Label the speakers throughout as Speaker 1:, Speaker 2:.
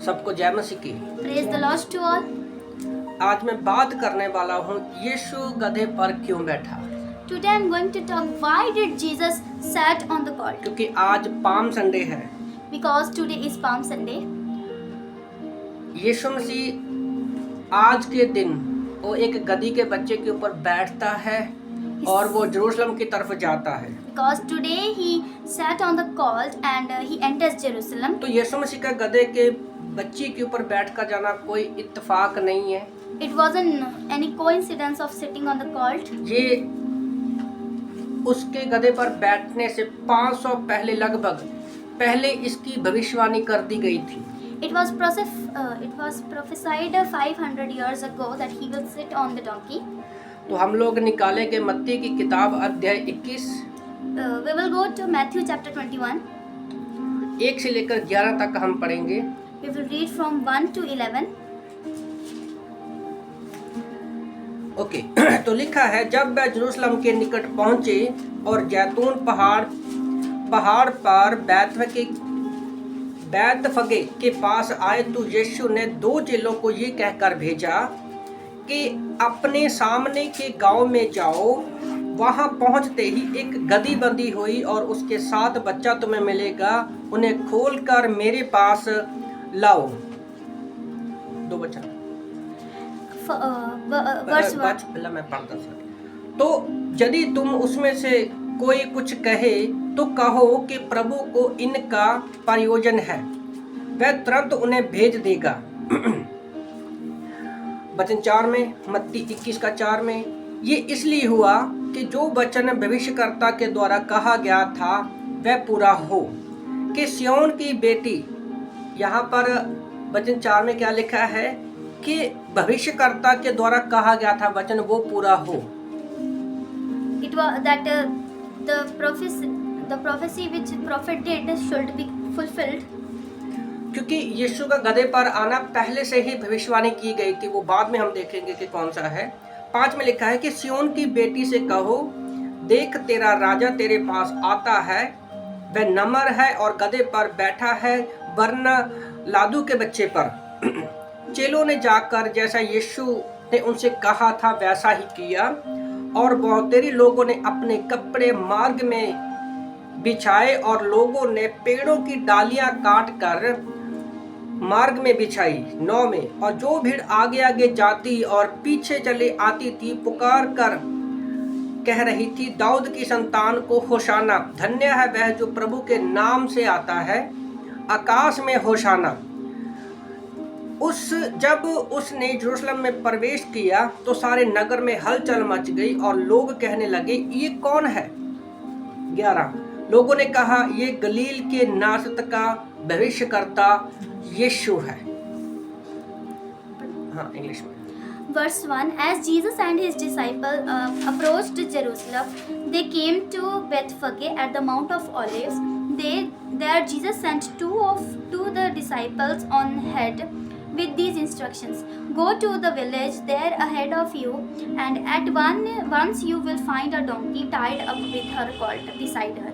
Speaker 1: सबको जय मसीह की।
Speaker 2: Praise the Lord to all.
Speaker 1: आज मैं बात करने वाला हूँ यीशु गधे पर क्यों बैठा।
Speaker 2: Today I'm going to talk why did Jesus sat on the colt?
Speaker 1: क्योंकि आज पाम संडे है।
Speaker 2: Because today is Palm Sunday.
Speaker 1: यीशु मसीह आज के दिन वो एक गधी के बच्चे के ऊपर बैठता है और वो जेरूशलम की तरफ जाता है।
Speaker 2: Because today he sat on the colt and he enters Jerusalem.
Speaker 1: तो यीशु मसीह का गधे के बच्चे के ऊपर बैठ कर जाना कोई इत्तेफाक नहीं है।
Speaker 2: It wasn't any coincidence of sitting on the colt.
Speaker 1: ये उसके गधे पर बैठने से 500 पहले इसकी भविष्यवाणी कर दी गई थी।
Speaker 2: It was prophesied 500 years ago that he will sit on the donkey.
Speaker 1: तो हम लोग निकालेंगे मत्ती की किताब अध्याय 21
Speaker 2: We will go to Matthew chapter 21.
Speaker 1: 1 से लेकर 11 तक हम पढ़ेंगे।
Speaker 2: We will read from 1 to 11.
Speaker 1: Okay तो लिखा है, जब वह जेरूशलम के निकट पहुंचे और जैतून पहाड़ पर बैतफगे के पास आए तो यीशु ने 2 चेलों को ये कहकर भेजा कि अपने सामने के गांव में जाओ। वहां पहुंचते ही एक गधी बंधी हुई और उसके साथ बच्चा तुम्हें मिलेगा, उन्हें खोलकर मेरे पास लाओ। 2 वचन
Speaker 2: Verse 1.
Speaker 1: मैं पढ़ता तो यदि तुम उसमें से कोई कुछ कहे तो कहो कि प्रभु को इनका प्रयोजन है, वह तुरंत उन्हें भेज देगा। वचन 4 में, मत्ती 21 का 4 में, ये इसलिए हुआ कि जो वचन भविष्यकर्ता के द्वारा कहा गया था वह पूरा हो कि सिय्योन की बेटी। यहाँ पर वचन 4 में क्या लिखा है कि भविष्यकर्ता के द्वारा कहा गया था वचन वो पूरा हो।
Speaker 2: It was that the prophecy which prophet did should be fulfilled.
Speaker 1: क्योंकि यीशु का गधे पर आना पहले से ही भविष्यवाणी की गई थी, वो बाद में हम देखेंगे कि कौन सा है। 5 में लिखा है कि सिय्योन की बेटी से कहो, देख तेरा राजा तेरे पास आता है, वह नम्र है और गधे पर बैठा है, वरना लादू के बच्चे पर। चेलों ने जाकर जैसा यीशु ने उनसे कहा था वैसा ही किया और बहुतेरे लोगों ने अपने कपड़े मार्ग में बिछाए और लोगों ने पेड़ों की डालियां काट कर मार्ग में बिछाई। 9 में, और जो भीड़ आगे आगे जाती और पीछे चले आती थी पुकार कर कह रही थी, दाऊद की संतान को होशाना, धन्य है वह जो प्रभु के नाम से आता है, आकाश में होशाना। जब उसने जेरूशलम में प्रवेश किया तो सारे नगर में हलचल मच गई और लोग कहने लगे, ये कौन है? 11, लोगों ने कहा, ये गलील के नासरत का भविष्यकर्ता यीशु है। हाँ, इंग्लिश में।
Speaker 2: Verse 1. As Jesus and his disciples approached Jerusalem, they came to Bethphage at the Mount of Olives. There Jesus sent two the disciples on ahead with these instructions: go to the village there ahead of you, and at once you will find a donkey tied up with her colt beside her.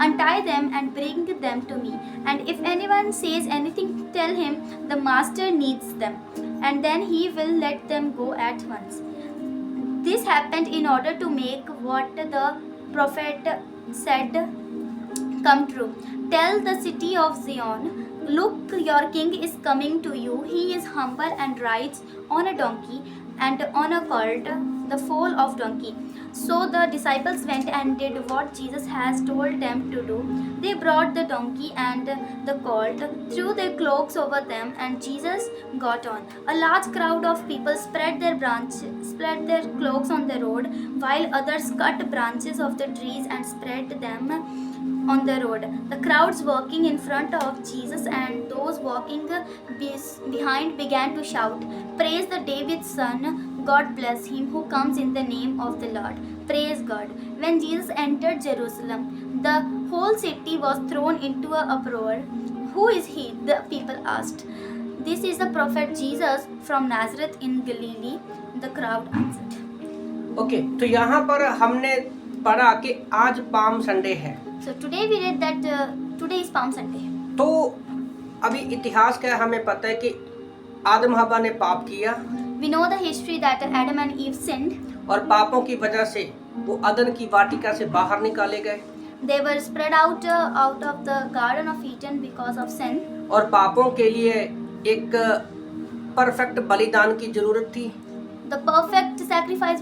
Speaker 2: Untie them and bring them to me. And if anyone says anything, tell him the master needs them, and then he will let them go at once. This happened in order to make what the prophet said come true. Tell the city of Zion, look, your king is coming to you. He is humble and rides on a donkey and on a colt, the foal of donkey. So the disciples went and did what Jesus has told them to do. They brought the donkey and the colt, threw their cloaks over them, and Jesus got on. A large crowd of people spread their cloaks on the road, while others cut branches of the trees and spread them on the road. The crowds walking in front of Jesus and those walking behind began to shout, "Praise the David's son! God bless him who comes in the name of the Lord. Praise God." When Jesus entered Jerusalem, the whole city was thrown into an uproar. "Who is he?" the people asked. "This is the prophet Jesus from Nazareth in Galilee," the crowd answered.
Speaker 1: Okay, तो यहाँ पर हमने पढ़ा कि आज palm Sunday है।
Speaker 2: So today we read that today is Palm Sunday.
Speaker 1: तो अभी इतिहास क्या है, हमें पता है कि आदम हवा ने पाप किया
Speaker 2: We know the history that Adam and Eve sinned.
Speaker 1: और पापों की वजह से वो अदन की वाटिका से बाहर निकाले गए
Speaker 2: They were spread out of the Garden of Eden because of sin.
Speaker 1: और पापों के लिए एक परफेक्ट बलिदान की जरूरत थी।
Speaker 2: The perfect sacrifice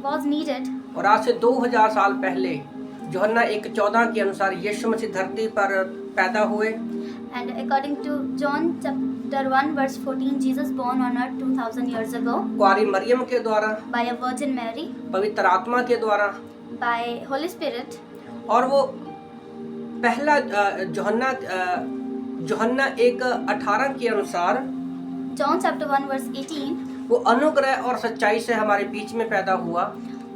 Speaker 2: was needed.
Speaker 1: और आज से 2000 साल पहले यूहन्ना 1:14 के अनुसार यीशु मसीह धरती पर पैदा हुए
Speaker 2: And according to John chapter 1 verse 14, Jesus born on earth 2000 years ago
Speaker 1: कुंवारी मरियम के द्वारा,
Speaker 2: by a Virgin Mary,
Speaker 1: पवित्र आत्मा के द्वारा,
Speaker 2: by Holy Spirit.
Speaker 1: और वो पहला यूहन्ना 1:18 के अनुसार
Speaker 2: John chapter 1 verse 18,
Speaker 1: वो अनुग्रह और सच्चाई से हमारे बीच में पैदा हुआ।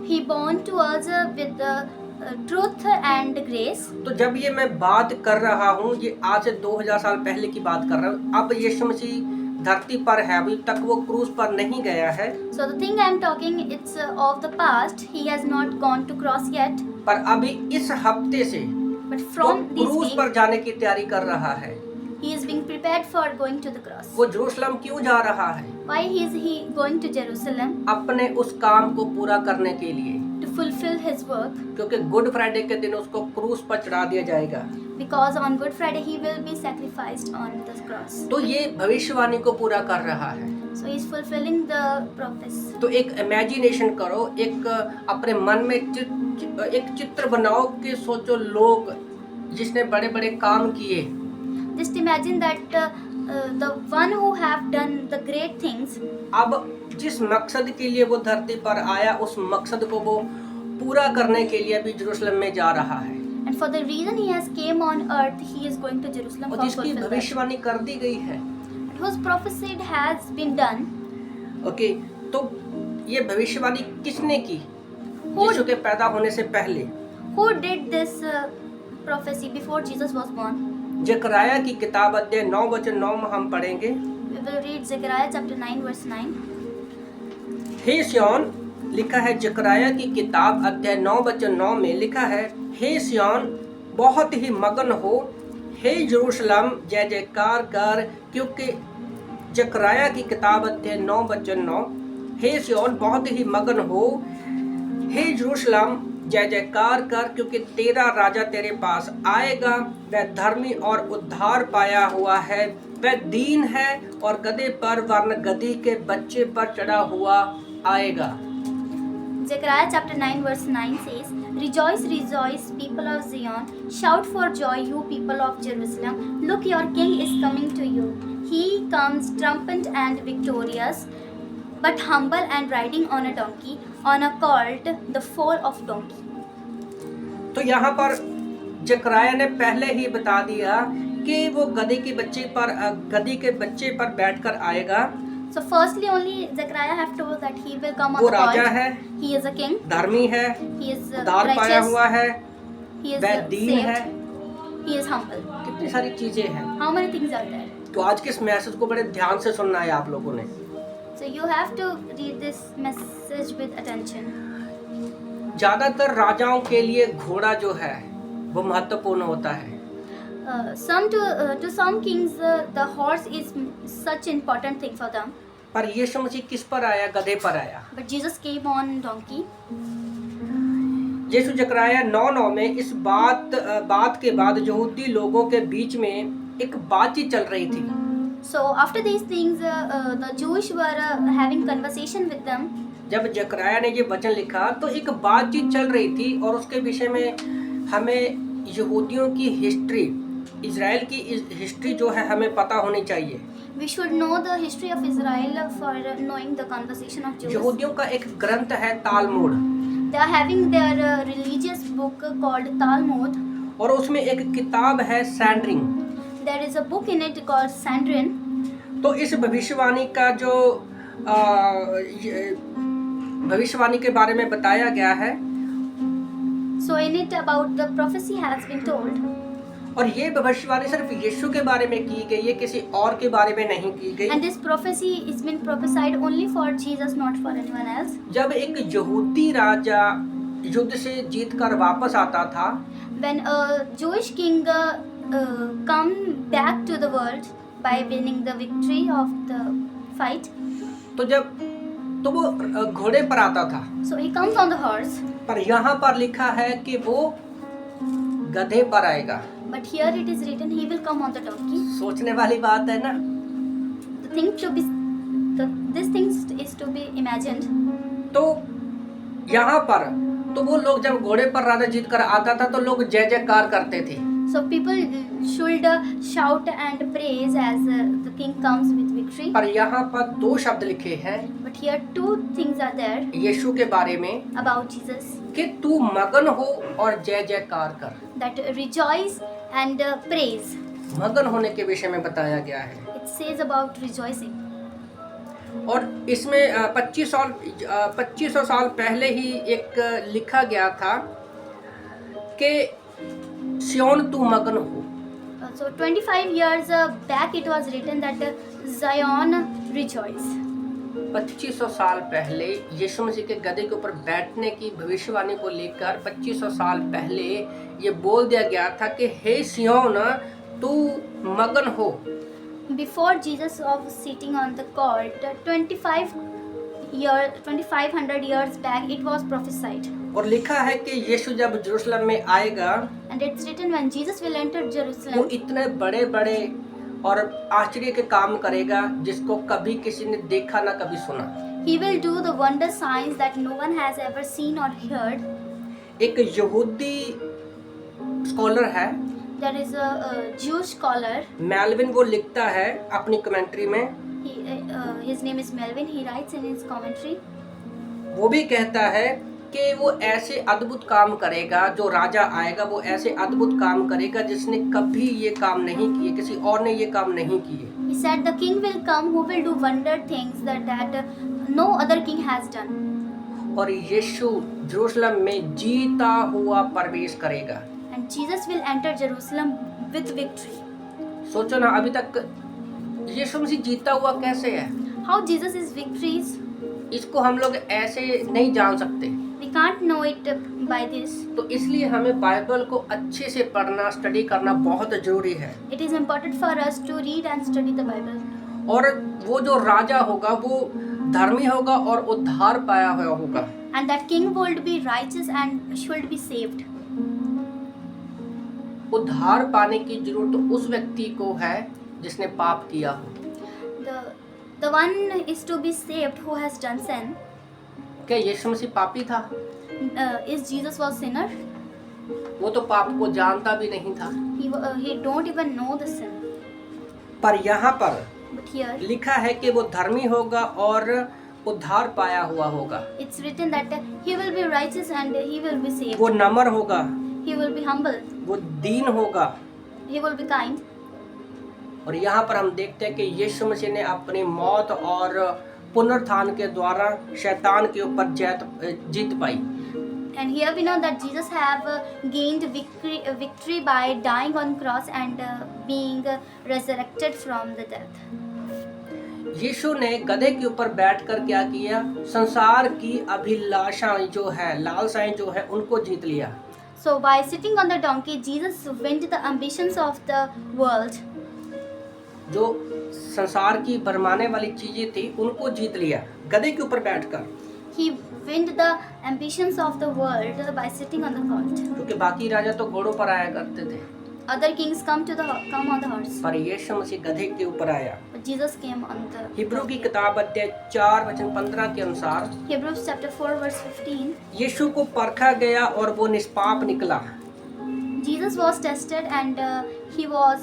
Speaker 2: he born to us with the truth and grace.
Speaker 1: तो जब ये मैं बात कर रहा हूँ, ये आज से 2000 साल पहले की बात कर रहा हूँ। अब यीशु मसीह धरती पर है, अभी तक वो क्रूस पर नहीं गया है।
Speaker 2: So the thing I am talking, it's of the past. He has not gone to cross yet.
Speaker 1: पर अभी इस हफ्ते से
Speaker 2: But
Speaker 1: वो
Speaker 2: from this
Speaker 1: क्रूस
Speaker 2: week,
Speaker 1: पर जाने की तैयारी कर रहा है।
Speaker 2: he is being prepared for going to the cross.
Speaker 1: वो जेरूशलम क्यों जा रहा है?
Speaker 2: Why is he going to Jerusalem?
Speaker 1: अपने उस काम को पूरा करने के लिए,
Speaker 2: To fulfill his work.
Speaker 1: क्योंकि गुड फ्राइडे के दिन उसको क्रूस पर चढ़ा दिया जाएगा।
Speaker 2: Because on Good Friday he will be sacrificed on the cross.
Speaker 1: तो ये भविष्यवाणी को पूरा कर रहा है।
Speaker 2: So he is fulfilling the prophecy.
Speaker 1: तो एक इमेजिनेशन करो, एक अपने मन में एक चित्र बनाओ कि सोचो लोग जिसने बड़े बड़े काम किए,
Speaker 2: Just imagine that the one who have done the great things,
Speaker 1: अब जिस मकसद के लिए वो धरती पर आया, उस मकसद को वो पूरा करने के लिए अभी जेरूशलम में जा रहा है।
Speaker 2: and for the reason he has came on earth, he is going to Jerusalem
Speaker 1: और
Speaker 2: for
Speaker 1: जिसकी
Speaker 2: fulfillment.
Speaker 1: भविष्यवाणी कर दी गई है।
Speaker 2: Whose prophesied has been done.
Speaker 1: Okay, तो ये भविष्यवाणी किसने की?
Speaker 2: Who-
Speaker 1: यीशु के पैदा होने से पहले।
Speaker 2: Who did this prophecy before Jesus was born?
Speaker 1: जकराया की किताब अध्याय 9:9 में हम पढ़ेंगे।
Speaker 2: We will read Zechariah chapter 9 verse 9.
Speaker 1: हे सिय्योन, लिखा है जकराया की किताब अध्याय 9:9 में लिखा है, हे सिय्योन बहुत ही मगन हो, हे यरूशलेम जय जयकार कर, क्योंकि जकराया की किताब अध्याय 9:9, हे सिय्योन बहुत ही मगन हो, हे यरूशलेम जय जयकार कर, क्योंकि तेरा राजा तेरे पास आएगा, वह धर्मी और उद्धार पाया हुआ है, वह दीन है और गधे पर वरन गधी के बच्चे पर चढ़ा हुआ आएगा।
Speaker 2: Zechariah chapter 9 verse 9 says, Rejoice, rejoice, people of Zion. Shout for joy, you people of Jerusalem. Look, your king is coming to you. He comes triumphant and victorious, but humble and riding on a donkey, on a colt, the foal of donkey.
Speaker 1: तो यहाँ पर जकराया ने पहले ही बता दिया कि वो गधी के बच्चे पर बैठकर आएगा।
Speaker 2: So firstly only Zechariah have told that he will come on
Speaker 1: वो
Speaker 2: a
Speaker 1: राजा
Speaker 2: colt.
Speaker 1: है,
Speaker 2: He is a king.
Speaker 1: धर्मी है,
Speaker 2: He is
Speaker 1: उद्धार पाया
Speaker 2: righteous.
Speaker 1: हुआ है,
Speaker 2: He is
Speaker 1: वह दीन है।
Speaker 2: saved. He is humble.
Speaker 1: कितनी सारी चीजें हैं।
Speaker 2: How many things are there?
Speaker 1: तो आज के इस मैसेज को बड़े ध्यान से सुनना है आप लोगों ने।
Speaker 2: So you have to read this message with attention.
Speaker 1: ज्यादातर राजाओं के लिए घोड़ा जो है वो महत्वपूर्ण होता है।
Speaker 2: To some kings, the horse is such important thing for them.
Speaker 1: पर यीशु मसीह किस पर आया? गधे पर आया।
Speaker 2: But Jesus came on donkey.
Speaker 1: यीशु जकराया 9:9 में इस बात के बाद यहूदी लोगों के बीच में एक बातचीत चल रही थी।
Speaker 2: So after these things, the Jewish were having conversation with them.
Speaker 1: जब जकराया ने ये वचन लिखा तो एक बातचीत चल रही थी और उसके विषय में हमें यहूदियों की हिस्ट्री, इजराइल की हिस्ट्री जो है हमें पता होनी चाहिए।
Speaker 2: We should know the history of Israel for knowing the conversation of Jews.
Speaker 1: यहूदियों का एक ग्रंथ है तालमुड,
Speaker 2: They are having their religious book called Talmud.
Speaker 1: और उसमें एक किताब है सैंड्रिंग।
Speaker 2: There is a book in it called Sanhedrin.
Speaker 1: तो इस भविष्यवाणी का जो भविष्यवाणी के बारे में बताया गया है,
Speaker 2: So in it about the prophecy has been told.
Speaker 1: और ये भविष्यवाणी सिर्फ यीशु के बारे में की गई है, किसी और के बारे में नहीं की गई।
Speaker 2: And this prophecy is been prophesied only for Jesus, not for anyone else.
Speaker 1: जब एक यहूदी राजा युद्ध से जीत कर वापस आता था,
Speaker 2: When a Jewish king come back to the world by winning the victory of the fight.
Speaker 1: तो वो घोड़े पर आता था,
Speaker 2: So he comes on the horse,
Speaker 1: पर यहाँ पर लिखा है कि वो गधे पर आएगा।
Speaker 2: but here it is written he will come on the donkey.
Speaker 1: सोचने वाली बात है ना।
Speaker 2: The thing to be, this thing is to be imagined.
Speaker 1: तो यहाँ पर तो वो लोग जब घोड़े पर राजा जीत कर आता था तो लोग जय जयकार करते थे।
Speaker 2: So people should shout and praise as the king comes with victory.
Speaker 1: पर यहाँ पर दो शब्द लिखे हैं
Speaker 2: But here two things are there
Speaker 1: यीशु के बारे में
Speaker 2: about Jesus,
Speaker 1: कि तू मगन हो और जय जयकार कर।
Speaker 2: that rejoice and praise.
Speaker 1: मगन होने के विषय में बताया गया है।
Speaker 2: It says about rejoicing.
Speaker 1: और इसमें 2500 साल पहले ही एक लिखा गया था कि सियोन तू मगन हो।
Speaker 2: So 25 years back it was written that Zion rejoice.
Speaker 1: 2500 साल पहले यीशु मसीह के गधे के ऊपर बैठने की भविष्यवाणी को लेकर 2500 साल पहले ये बोल दिया गया था कि हे सियोन तू मगन हो।
Speaker 2: Before Jesus was sitting on the court, 2500 years back it was prophesied.
Speaker 1: और लिखा है कि यीशु जब यरूशलेम में आएगा
Speaker 2: And it's written when Jesus will enter
Speaker 1: वो
Speaker 2: Jerusalem,
Speaker 1: इतने बड़े बड़े और आश्चर्य के काम करेगा जिसको कभी किसी ने देखा ना कभी सुना।
Speaker 2: he will do the wonder signs that no one has ever seen or heard.
Speaker 1: एक यहूदी स्कॉलर है
Speaker 2: There is a Jewish scholar.
Speaker 1: Melvin, वो लिखता है अपनी कमेंट्री में,
Speaker 2: His name is Melvin. He writes in his commentary.
Speaker 1: वो भी कहता है कि वो ऐसे अद्भुत काम करेगा, जो राजा आएगा वो ऐसे अद्भुत काम करेगा जिसने कभी ये काम नहीं किए, किसी और ने ये काम नहीं किए।
Speaker 2: He said the king will come who will do wonder things that no other king has done.
Speaker 1: और यीशु यरूशलेम में जीता हुआ प्रवेश करेगा।
Speaker 2: And Jesus will enter Jerusalem with victory.
Speaker 1: सोचो ना, अभी तक यीशु मसीह जीता हुआ कैसे है?
Speaker 2: How Jesus is victorious,
Speaker 1: इसको हम लोग ऐसे नहीं जान सकते।
Speaker 2: we can't know it by this.
Speaker 1: तो इसलिए हमें बाइबल को अच्छे से पढ़ना, स्टडी करना बहुत जरूरी है।
Speaker 2: It is important for us to read and study the Bible.
Speaker 1: और वो जो राजा होगा वो धर्मी होगा और उद्धार पाया हुआ होगा।
Speaker 2: And that king would be righteous and should be saved.
Speaker 1: उद्धार पाने की जरूरत उस व्यक्ति को है जिसने पाप किया हो।
Speaker 2: The one is to be saved who has done sin.
Speaker 1: क्या यीशु मसीह पापी था?
Speaker 2: Is Jesus was sinner?
Speaker 1: वो तो पाप को जानता भी नहीं था।
Speaker 2: He don't even know the sin.
Speaker 1: पर यहाँ पर
Speaker 2: But here
Speaker 1: लिखा है कि वो धर्मी होगा और उद्धार पाया हुआ होगा।
Speaker 2: it's written that he will be righteous and he will be saved.
Speaker 1: वो नम्र होगा,
Speaker 2: He will be humble.
Speaker 1: वो दीन होगा।
Speaker 2: He will be kind.
Speaker 1: और यहाँ पर हम देखते हैं कि यीशु मसीह ने अपनी मौत और पुनरुत्थान के द्वारा शैतान के ऊपर जीत पाई।
Speaker 2: And here we know that Jesus have gained victory by dying on cross and being resurrected from the death.
Speaker 1: यीशु ने गधे के ऊपर बैठकर क्या किया? संसार की अभिलाषाएं जो है, लालसाएं जो है, उनको जीत लिया।
Speaker 2: So by sitting on the donkey, Jesus went the ambitions of the world.
Speaker 1: जो संसार की भरमाने वाली चीजें थी उनको जीत लिया गधे के ऊपर बैठकर।
Speaker 2: He went the ambitions of the world by sitting on the colt.
Speaker 1: क्योंकि बाकी राजा तो घोड़ों पर आया करते थे,
Speaker 2: Other kings come on the horse,
Speaker 1: पर यीशु मसीह गधे के ऊपर आया।
Speaker 2: but Jesus came on the
Speaker 1: Hebrew की किताब अध्याय 4 वचन 15 के अनुसार
Speaker 2: Hebrews chapter 4 verse 15.
Speaker 1: यीशु को परखा गया और वो निष्पाप निकला।
Speaker 2: Jesus was tested and he was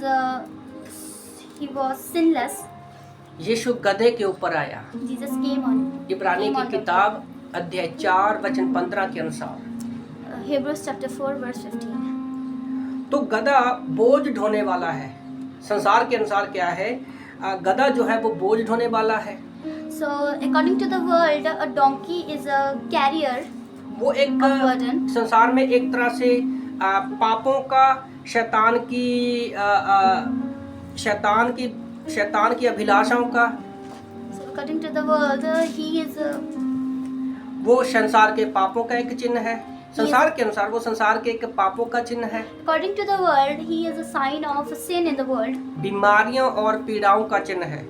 Speaker 2: sinless.
Speaker 1: यीशु गधे के ऊपर आया।
Speaker 2: Jesus came on.
Speaker 1: इब्रानी
Speaker 2: came
Speaker 1: की
Speaker 2: on the
Speaker 1: किताब अध्याय 4 वचन 15 के अनुसार
Speaker 2: Hebrews chapter 4 verse 15.
Speaker 1: तो गधा बोझ ढोने वाला है। संसार के अनुसार क्या है? गधा जो है वो बोझ ढोने वाला है।
Speaker 2: So according to the world, a donkey is a carrier.
Speaker 1: वो एक
Speaker 2: of burden.
Speaker 1: संसार में एक तरह से पापों का, शैतान की अभिलाषाओं का,
Speaker 2: So according to the world, he is
Speaker 1: वो संसार के पापों का एक चिन्ह है। संसार के अनुसार वो संसार के एक पापों का चिन्ह है,
Speaker 2: According to the world, he is a sign of sin in the world,
Speaker 1: बीमारियों और पीड़ाओं का चिन्ह है।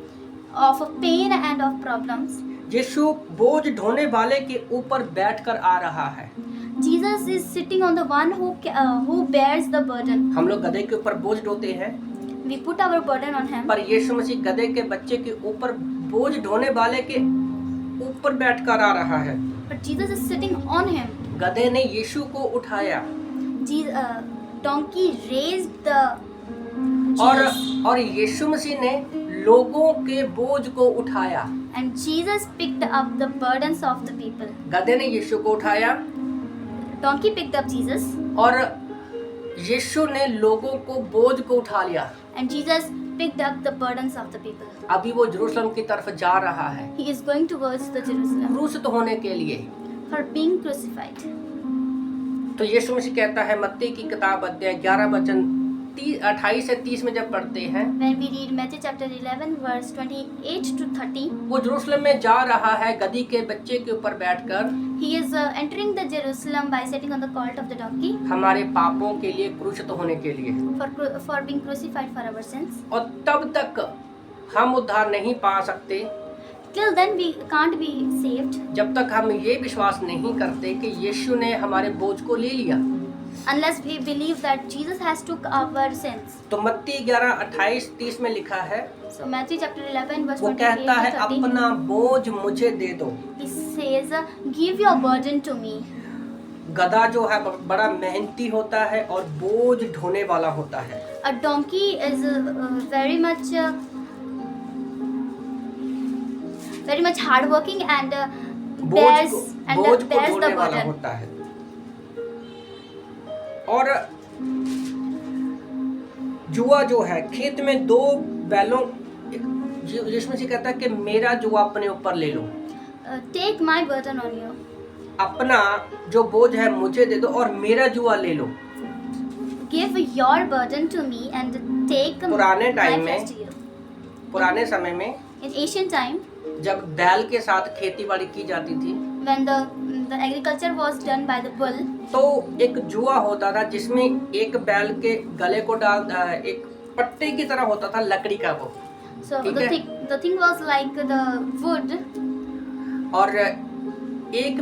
Speaker 2: of pain and of problems.
Speaker 1: यीशु बोझ ढोने वाले के ऊपर बैठकर आ रहा है।
Speaker 2: Jesus is sitting on the one who bears the burden.
Speaker 1: हम लोग गधे के ऊपर बोझ ढोते हैं,
Speaker 2: We put our burden on him.
Speaker 1: पर यीशु मसीह गधे के बच्चे के ऊपर बोझ ढोने वाले के ऊपर बैठकर आ रहा है।
Speaker 2: But Jesus is sitting on him.
Speaker 1: गधे ने यीशु को उठाया
Speaker 2: Donkey raised the Jesus.
Speaker 1: और यीशु मसीह ने लोगों के बोझ को उठाया।
Speaker 2: And Jesus picked up the burdens of the people.
Speaker 1: गधे ने यीशु को उठाया
Speaker 2: Donkey picked up Jesus.
Speaker 1: और यीशु ने लोगों को बोझ को उठा लिया।
Speaker 2: And Jesus picked up the burdens of the people.
Speaker 1: अभी वो यरूशलेम की तरफ जा रहा है
Speaker 2: He is going towards the Jerusalem
Speaker 1: क्रूसित होने के लिए।
Speaker 2: for being crucified.
Speaker 1: तो यीशु मसीह कहता है, मत्ती की किताब अध्याय 11 वचन 28 से 30 में जब पढ़ते हैं,
Speaker 2: When we read Matthew chapter 11 verse 28 to 30,
Speaker 1: वो यरूशलेम में जा रहा है गधी के बच्चे के ऊपर बैठकर,
Speaker 2: he is entering the Jerusalem by sitting on the colt of the donkey
Speaker 1: हमारे पापों के लिए क्रूसित होने के लिए।
Speaker 2: for being crucified for our sins.
Speaker 1: और तब तक हम उद्धार नहीं पा सकते
Speaker 2: Till then we can't be saved
Speaker 1: जब तक हम ये विश्वास नहीं करते कि यीशु ने हमारे बोझ को ले लिया।
Speaker 2: unless we believe that Jesus has took our sins.
Speaker 1: तो मत्ती 11:28-30 में लिखा है,
Speaker 2: So Matthew chapter 11 verse
Speaker 1: वो
Speaker 2: 28
Speaker 1: कहता है,
Speaker 2: to 30,
Speaker 1: अपना बोझ मुझे दे दो।
Speaker 2: he says, give your burden to me.
Speaker 1: गधा जो है बड़ा मेहनती होता है और बोझ ढोने वाला होता है।
Speaker 2: A donkey is very much hardworking and bears
Speaker 1: बोझ को
Speaker 2: the
Speaker 1: ढोने वाला
Speaker 2: burden.
Speaker 1: होता है। और जुआ जो है, खेत में दो बैलों, यीशु मसीह कहता है कि मेरा जुआ अपने ऊपर ले लो,
Speaker 2: Take my burden on you.
Speaker 1: अपना जो बोझ है मुझे दे दो और मेरा जुआ ले लो।
Speaker 2: Give your burden to me and take
Speaker 1: पुराने
Speaker 2: my
Speaker 1: टाइम में,
Speaker 2: flesh to you.
Speaker 1: पुराने समय में
Speaker 2: In ancient time,
Speaker 1: जब बैल के साथ खेती बाड़ी की जाती थी,
Speaker 2: when the agriculture was done by the bull,
Speaker 1: तो एक जुआ होता था जिसमें एक बैल के गले को एक पट्टे की तरह होता था लकड़ी का वो,
Speaker 2: so
Speaker 1: ठीक है?
Speaker 2: the thing was like the wood,
Speaker 1: और एक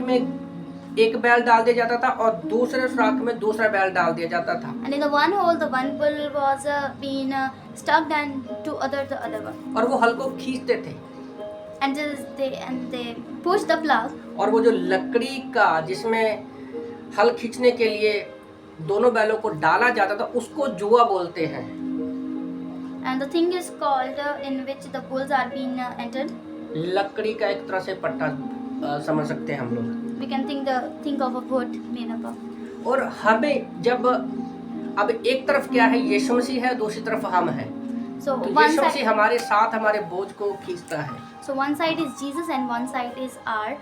Speaker 1: में एक बैल डाल दिया जाता था और दूसरे सुराख में दूसरा बैल डाल दिया जाता था,
Speaker 2: and in the one hole the one bull was being stuck and the other one,
Speaker 1: और वो हल को खींचते थे।
Speaker 2: and they push the plow,
Speaker 1: और वो जो लकड़ी का जिसमें हल खींचने के लिए दोनों बैलों को डाला जाता था उसको जुआ बोलते हैं।
Speaker 2: and the thing is called in which the bulls are being entered.
Speaker 1: लकड़ी का एक तरह से पट्टा समझ सकते हैं हम लोग।
Speaker 2: We can think of a wood made up of.
Speaker 1: और हमें जब अब एक तरफ क्या है, यीशु मसीह है, दूसरी तरफ हम हैं,
Speaker 2: So
Speaker 1: तो
Speaker 2: one
Speaker 1: यीशु मसीह
Speaker 2: side,
Speaker 1: हमारे साथ हमारे बोझ को खींचता है।
Speaker 2: so one side is Jesus and one side is our.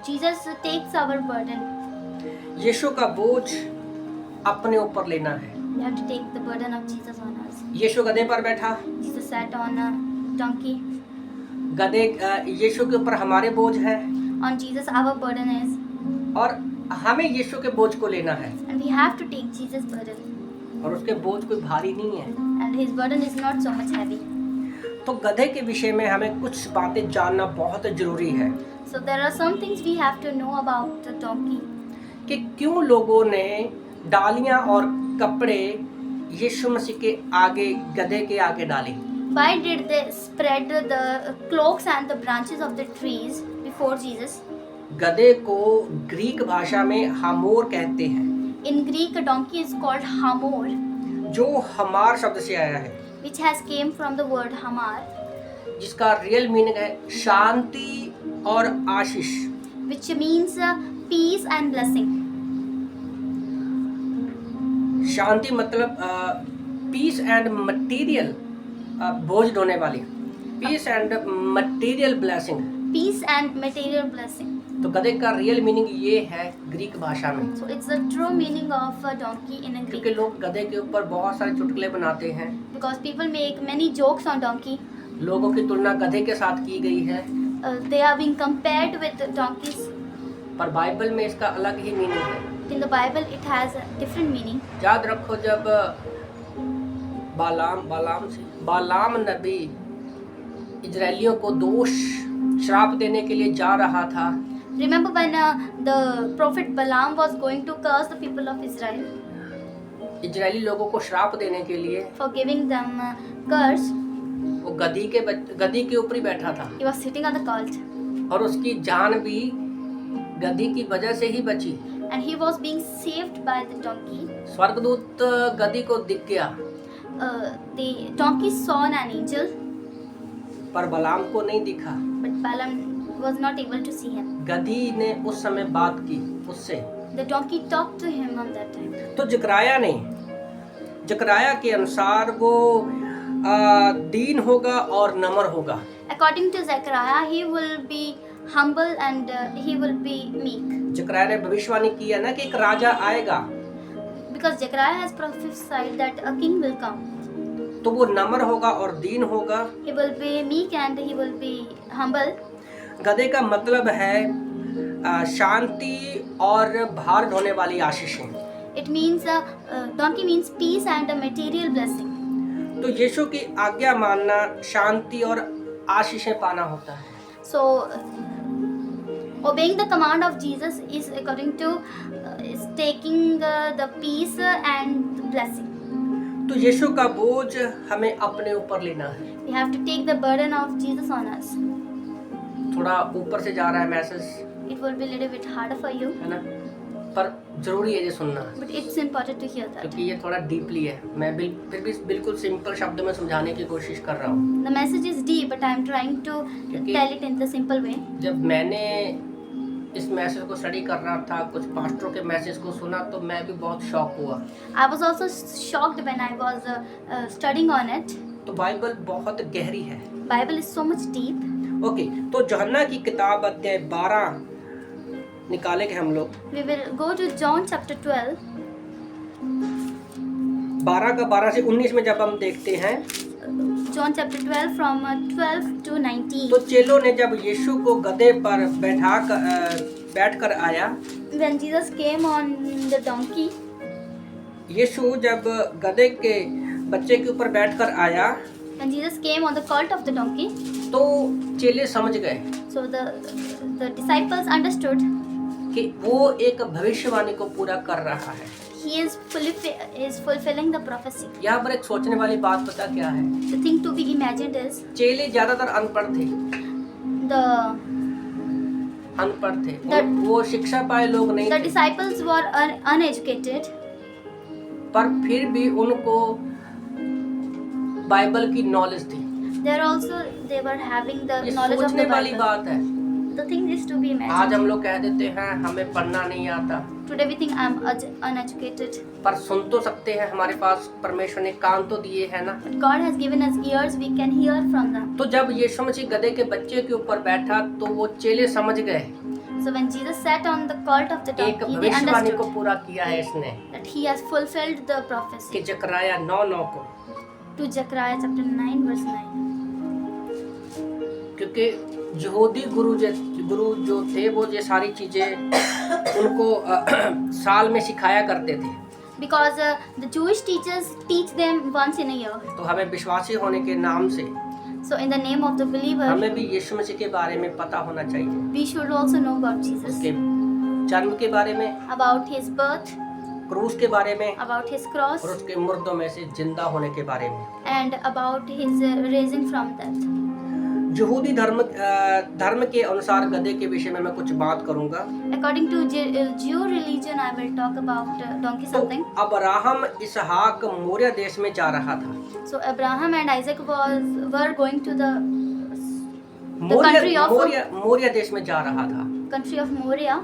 Speaker 2: Jesus takes our burden.
Speaker 1: यीशु का बोझ अपने ऊपर लेना है।
Speaker 2: We have to take the burden of Jesus on us.
Speaker 1: यीशु गधे पर बैठा,
Speaker 2: Jesus sat on a donkey.
Speaker 1: गधे यीशु के ऊपर हमारे बोझ है
Speaker 2: On Jesus our burden is,
Speaker 1: और हमें यीशु के बोझ को लेना है,
Speaker 2: and we have to take Jesus' burden.
Speaker 1: और उसके बोझ कोई भारी नहीं है।
Speaker 2: And his burden is not so much heavy.
Speaker 1: तो गधे के विषय में हमें कुछ बातें जानना बहुत जरूरी है
Speaker 2: So there are some things we have to know about the donkey.
Speaker 1: कि क्यों लोगों ने डालियां और कपड़े यीशु मसीह के आगे, गधे के आगे डाले।
Speaker 2: Why did they spread the cloaks and the branches of the trees before Jesus?
Speaker 1: गधे को ग्रीक भाषा में हामोर कहते हैं,
Speaker 2: In Greek, a donkey is called hamor,
Speaker 1: जो हमार शब्द से आया है,
Speaker 2: which has came from the word hamar,
Speaker 1: जिसका रियल मीनिंग है शांति और आशीष।
Speaker 2: which means peace and blessing.
Speaker 1: शांति मतलब पीस एंड मटेरियल, बोझ ढोने वाली, peace and material blessing.
Speaker 2: Peace and material blessing.
Speaker 1: तो गधे का रियल मीनिंग ये है ग्रीक भाषा में,
Speaker 2: So it's the true meaning of a donkey in a
Speaker 1: क्योंकि
Speaker 2: Greek.
Speaker 1: लोग गधे के ऊपर बहुत सारे चुटकुले बनाते हैं।
Speaker 2: Because people make many jokes on donkey.
Speaker 1: लोगों की तुलना गधे के साथ की गई है,
Speaker 2: They are being compared with donkeys.
Speaker 1: पर बाइबल में इसका अलग ही मीनिंग है।
Speaker 2: In the Bible, it has a different meaning.
Speaker 1: याद रखो, जब बालाम नबी इजरायलियों को दोष श्राप देने के लिए जा रहा था,
Speaker 2: Remember when the prophet Balaam was going to curse the people of Israel
Speaker 1: Israeli लोगों को श्राप देने के लिए,
Speaker 2: for giving them curse?
Speaker 1: वो गधी के ऊपर ही बैठा था
Speaker 2: He was sitting on the colt,
Speaker 1: और उसकी जान भी गधी की वजह से ही बची।
Speaker 2: and he was being saved by the donkey.
Speaker 1: स्वर्गदूत गधी को दिख गया,
Speaker 2: The donkey saw an angel,
Speaker 1: पर बलाम को नहीं दिखा।
Speaker 2: but Balaam was not able to see him.
Speaker 1: गधी ने उस समय बात की उससे।
Speaker 2: The donkey talked to him on that time.
Speaker 1: तो जकराया के अनुसार वो दीन होगा और नम्र होगा।
Speaker 2: According to Zechariah, he will be humble and he will be meek.
Speaker 1: जकराया ने भविष्यवाणी किया ना कि एक राजा आएगा,
Speaker 2: Because Zechariah has prophesied that a king will come.
Speaker 1: तो वो नम्र होगा और दीन होगा।
Speaker 2: He will be meek and he will be humble.
Speaker 1: गधे का मतलब है शांति और भार ढोने वाली आशीषें।
Speaker 2: It means donkey means peace and a material blessing.
Speaker 1: तो यीशु की आज्ञा मानना शांति और आशीषें पाना होता है।
Speaker 2: So obeying the command of Jesus is according to is taking the peace and the blessing.
Speaker 1: तो यीशु का बोझ हमें अपने ऊपर लेना है।
Speaker 2: We have to take the burden of Jesus on us.
Speaker 1: थोड़ा ऊपर से जा रहा है message,
Speaker 2: It will be a little bit harder for you,
Speaker 1: है ना, पर जरूरी है ये सुनना,
Speaker 2: but it's important to hear that.
Speaker 1: क्योंकि ये थोड़ा डीपली है। मैं फिर भी बिल्कुल सिंपल शब्दों में समझाने की कोशिश कर रहा हूँ।
Speaker 2: The message is deep, but I'm trying to tell it in the simple way.
Speaker 1: जब मैंने इस मैसेज को स्टडी कर रहा था, कुछ पास्टरों के मैसेज को सुना, तो मैं भी बहुत शॉक हुआ।
Speaker 2: I was also shocked when I was studying on it.
Speaker 1: तो बाइबल बहुत गहरी है।
Speaker 2: Bible is so much deep.
Speaker 1: Okay, तो यूहन्ना की किताब अध्याय 12 निकालेंगे हम लोग।
Speaker 2: We will go to John chapter 12.
Speaker 1: 12 का 12 से 19 में जब हम देखते हैं,
Speaker 2: John chapter 12 from 12 to 19.
Speaker 1: तो चेलों ने जब यीशु को गधे पर बैठकर आया,
Speaker 2: When Jesus came on the donkey,
Speaker 1: यीशु जब गधे के बच्चे के ऊपर बैठकर आया,
Speaker 2: when Jesus came on the colt of the donkey,
Speaker 1: तो चेले समझ गए
Speaker 2: so the disciples understood
Speaker 1: कि वो एक भविष्यवाणी को पूरा कर रहा है।
Speaker 2: he is fulfilling the prophecy.
Speaker 1: यहाँ पर एक सोचने वाली बात पता क्या है?
Speaker 2: The thing to be imagined is
Speaker 1: चेले ज्यादातर अनपढ़ थे, वो शिक्षा पाए लोग नहीं
Speaker 2: the
Speaker 1: थे,
Speaker 2: disciples were uneducated,
Speaker 1: पर फिर भी उनको बाइबल की नॉलेज थी।
Speaker 2: they were having the
Speaker 1: ये
Speaker 2: knowledge of
Speaker 1: सोचने
Speaker 2: the
Speaker 1: वाली
Speaker 2: Bible.
Speaker 1: बात है।
Speaker 2: The thing is to be
Speaker 1: आज
Speaker 2: imagined.
Speaker 1: हम लोग कह देते हैं हमें पढ़ना नहीं आता,
Speaker 2: Today we think I'm uneducated,
Speaker 1: पर सुन तो सकते हैं। हमारे पास परमेश्वर ने कान तो दिए हैं ना।
Speaker 2: but God has given us ears, we can hear from them.
Speaker 1: तो जब यीशु मसीह गधे के बच्चे के ऊपर बैठा, तो वो चेले समझ गए
Speaker 2: So when Jesus sat on the colt of the
Speaker 1: एक
Speaker 2: donkey, they
Speaker 1: भविष्यवाणी को
Speaker 2: understood
Speaker 1: पूरा किया है इसने,
Speaker 2: that he has fulfilled the
Speaker 1: कि
Speaker 2: prophecy.
Speaker 1: जकराया 9:9 को,
Speaker 2: To Zechariah chapter 9 verse 9.
Speaker 1: क्योंकि यहूदी गुरु जो थे, वो ये सारी चीजें उनको साल में सिखाया करते थे।
Speaker 2: Because the Jewish teachers teach them once in a year.
Speaker 1: तो हमें विश्वासी होने के नाम से
Speaker 2: So in the name of the believer,
Speaker 1: हमें भी यीशु मसीह के बारे में पता होना चाहिए,
Speaker 2: we should also know about Jesus,
Speaker 1: उसके जन्म के बारे में,
Speaker 2: about his birth,
Speaker 1: क्रूस के बारे में,
Speaker 2: about his cross,
Speaker 1: और उसके मुर्दों में से जिंदा होने के बारे में।
Speaker 2: and about his raising from death.
Speaker 1: यहूदी धर्म के अनुसार गधे के विषय में मैं कुछ बात करूंगा।
Speaker 2: According to Jew religion, I will talk about donkey
Speaker 1: तो
Speaker 2: something.
Speaker 1: अब्राहम इसहाक मोरिया देश में जा रहा था।
Speaker 2: So Abraham and Isaac were going to the country of
Speaker 1: Moriya देश में जा रहा था।
Speaker 2: country of Moriah.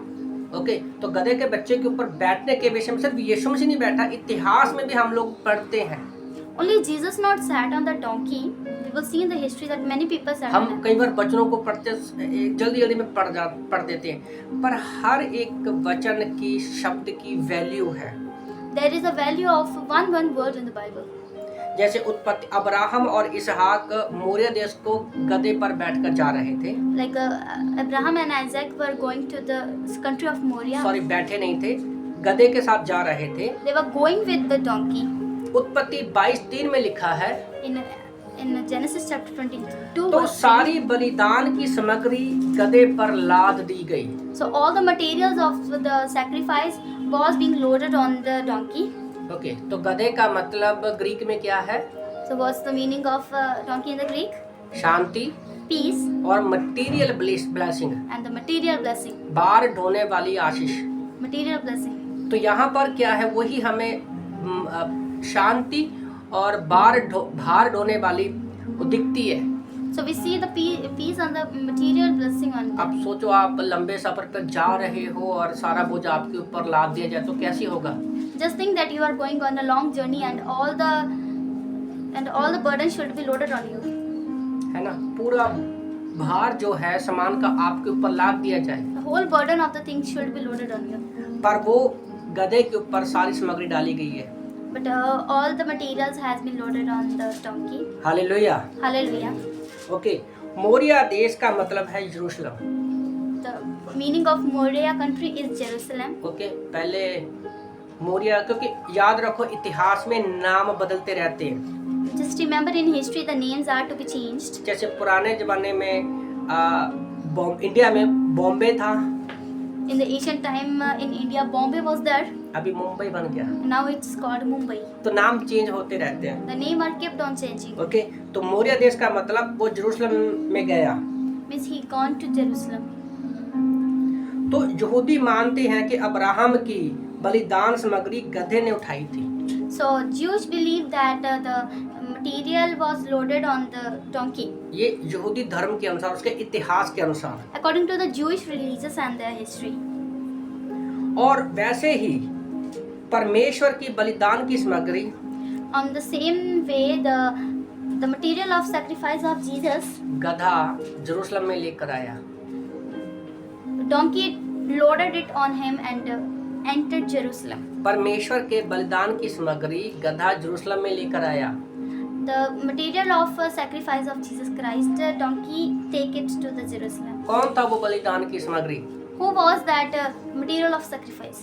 Speaker 1: ओके, तो गधे के बच्चे के ऊपर बैठने के विषय में सिर्फ यीशु मसीह नहीं बैठा, इतिहास में भी हम लोग पढ़ते हैं।
Speaker 2: Only Jesus not sat on the donkey. We will see in the history that many people sat on
Speaker 1: हम
Speaker 2: it.
Speaker 1: कई बार वचनों को जल्दी में पढ़ देते हैं, पर हर एक वचन की शब्द की वैल्यू है।
Speaker 2: There is a value of one word in the Bible.
Speaker 1: जैसे उत्पत्ति अब्राहम और इसहाक मोरिया देश को गधे पर बैठकर जा रहे थे,
Speaker 2: Like Abraham and Isaac were going to the country of Moriah.
Speaker 1: Sorry बैठे नहीं थे, गधे के साथ जा रहे थे।
Speaker 2: They were going with the donkey.
Speaker 1: उत्पत्ति 22:3 में लिखा है,
Speaker 2: In Genesis chapter 22
Speaker 1: तो
Speaker 2: verse 3.
Speaker 1: सारी बलिदान की सामग्री गधे पर लाद दी गई।
Speaker 2: So all the materials of the sacrifice was being loaded on the donkey.
Speaker 1: Okay, तो गधे का मतलब ग्रीक में क्या है?
Speaker 2: So what's the meaning of donkey in the Greek?
Speaker 1: Shanti
Speaker 2: Peace
Speaker 1: और material blessing,
Speaker 2: and the material blessing.
Speaker 1: बार ढोने वाली आशीष।
Speaker 2: Material blessing.
Speaker 1: तो यहाँ पर क्या है, वही हमें शांति और भार ढोने वाली वो दिखती है।
Speaker 2: So we see the peace and the material blessing on them.
Speaker 1: अब सोचो आप लंबे सफर पर जा रहे हो और सारा बोझ आपके ऊपर लाद दिया जाए तो कैसी होगा?
Speaker 2: Just think that you are going on a long journey and all the burden should be loaded on you.
Speaker 1: है ना, पूरा भार जो है सामान का आपके ऊपर लाद दिया जाए,
Speaker 2: The whole burden of the things should be loaded on you.
Speaker 1: पर वो गधे के ऊपर सारी सामग्री डाली गई है।
Speaker 2: But all the materials has been loaded on the donkey.
Speaker 1: Hallelujah.
Speaker 2: Hallelujah.
Speaker 1: Okay, Moriya देश का मतलब है यरूशलेम।
Speaker 2: The meaning of Moriah country is Jerusalem.
Speaker 1: Okay, पहले मोरिया, क्योंकि याद रखो इतिहास में नाम बदलते रहते हैं।
Speaker 2: Just remember in history the names are to be changed.
Speaker 1: जैसे पुराने जमाने में इंडिया में बॉम्बे था,
Speaker 2: In the ancient time in India, Bombay was there.
Speaker 1: अभी मुंबई बन गया,
Speaker 2: Now it's called Mumbai.
Speaker 1: तो नाम चेंज होते रहते हैं।
Speaker 2: The name are kept on changing.
Speaker 1: Okay, तो मोरिया देश का मतलब वो यरूशलेम में गया।
Speaker 2: Means he gone to Jerusalem.
Speaker 1: तो यहूदी मानते हैं कि अब्राहम की बलिदान सामग्री गधे ने उठाई थी।
Speaker 2: So Jews believe that the material was loaded on the donkey.
Speaker 1: ये यहूदी धर्म के अनुसार, उसके इतिहास के अनुसार।
Speaker 2: According to the Jewish religious and their history.
Speaker 1: और वैसे ही परमेश्वर की बलिदान की सामग्री
Speaker 2: On the same way, the material of sacrifice of Jesus,
Speaker 1: गधा यरूशलेम में लेकर आया।
Speaker 2: donkey loaded it on him and entered Jerusalem.
Speaker 1: परमेश्वर के बलिदान की सामग्री गधा यरूशलेम में लेकर आया।
Speaker 2: The material of sacrifice of Jesus Christ, donkey take it to the Jerusalem.
Speaker 1: कौन था वो बलिदान की सामग्री?
Speaker 2: Who was that material of sacrifice?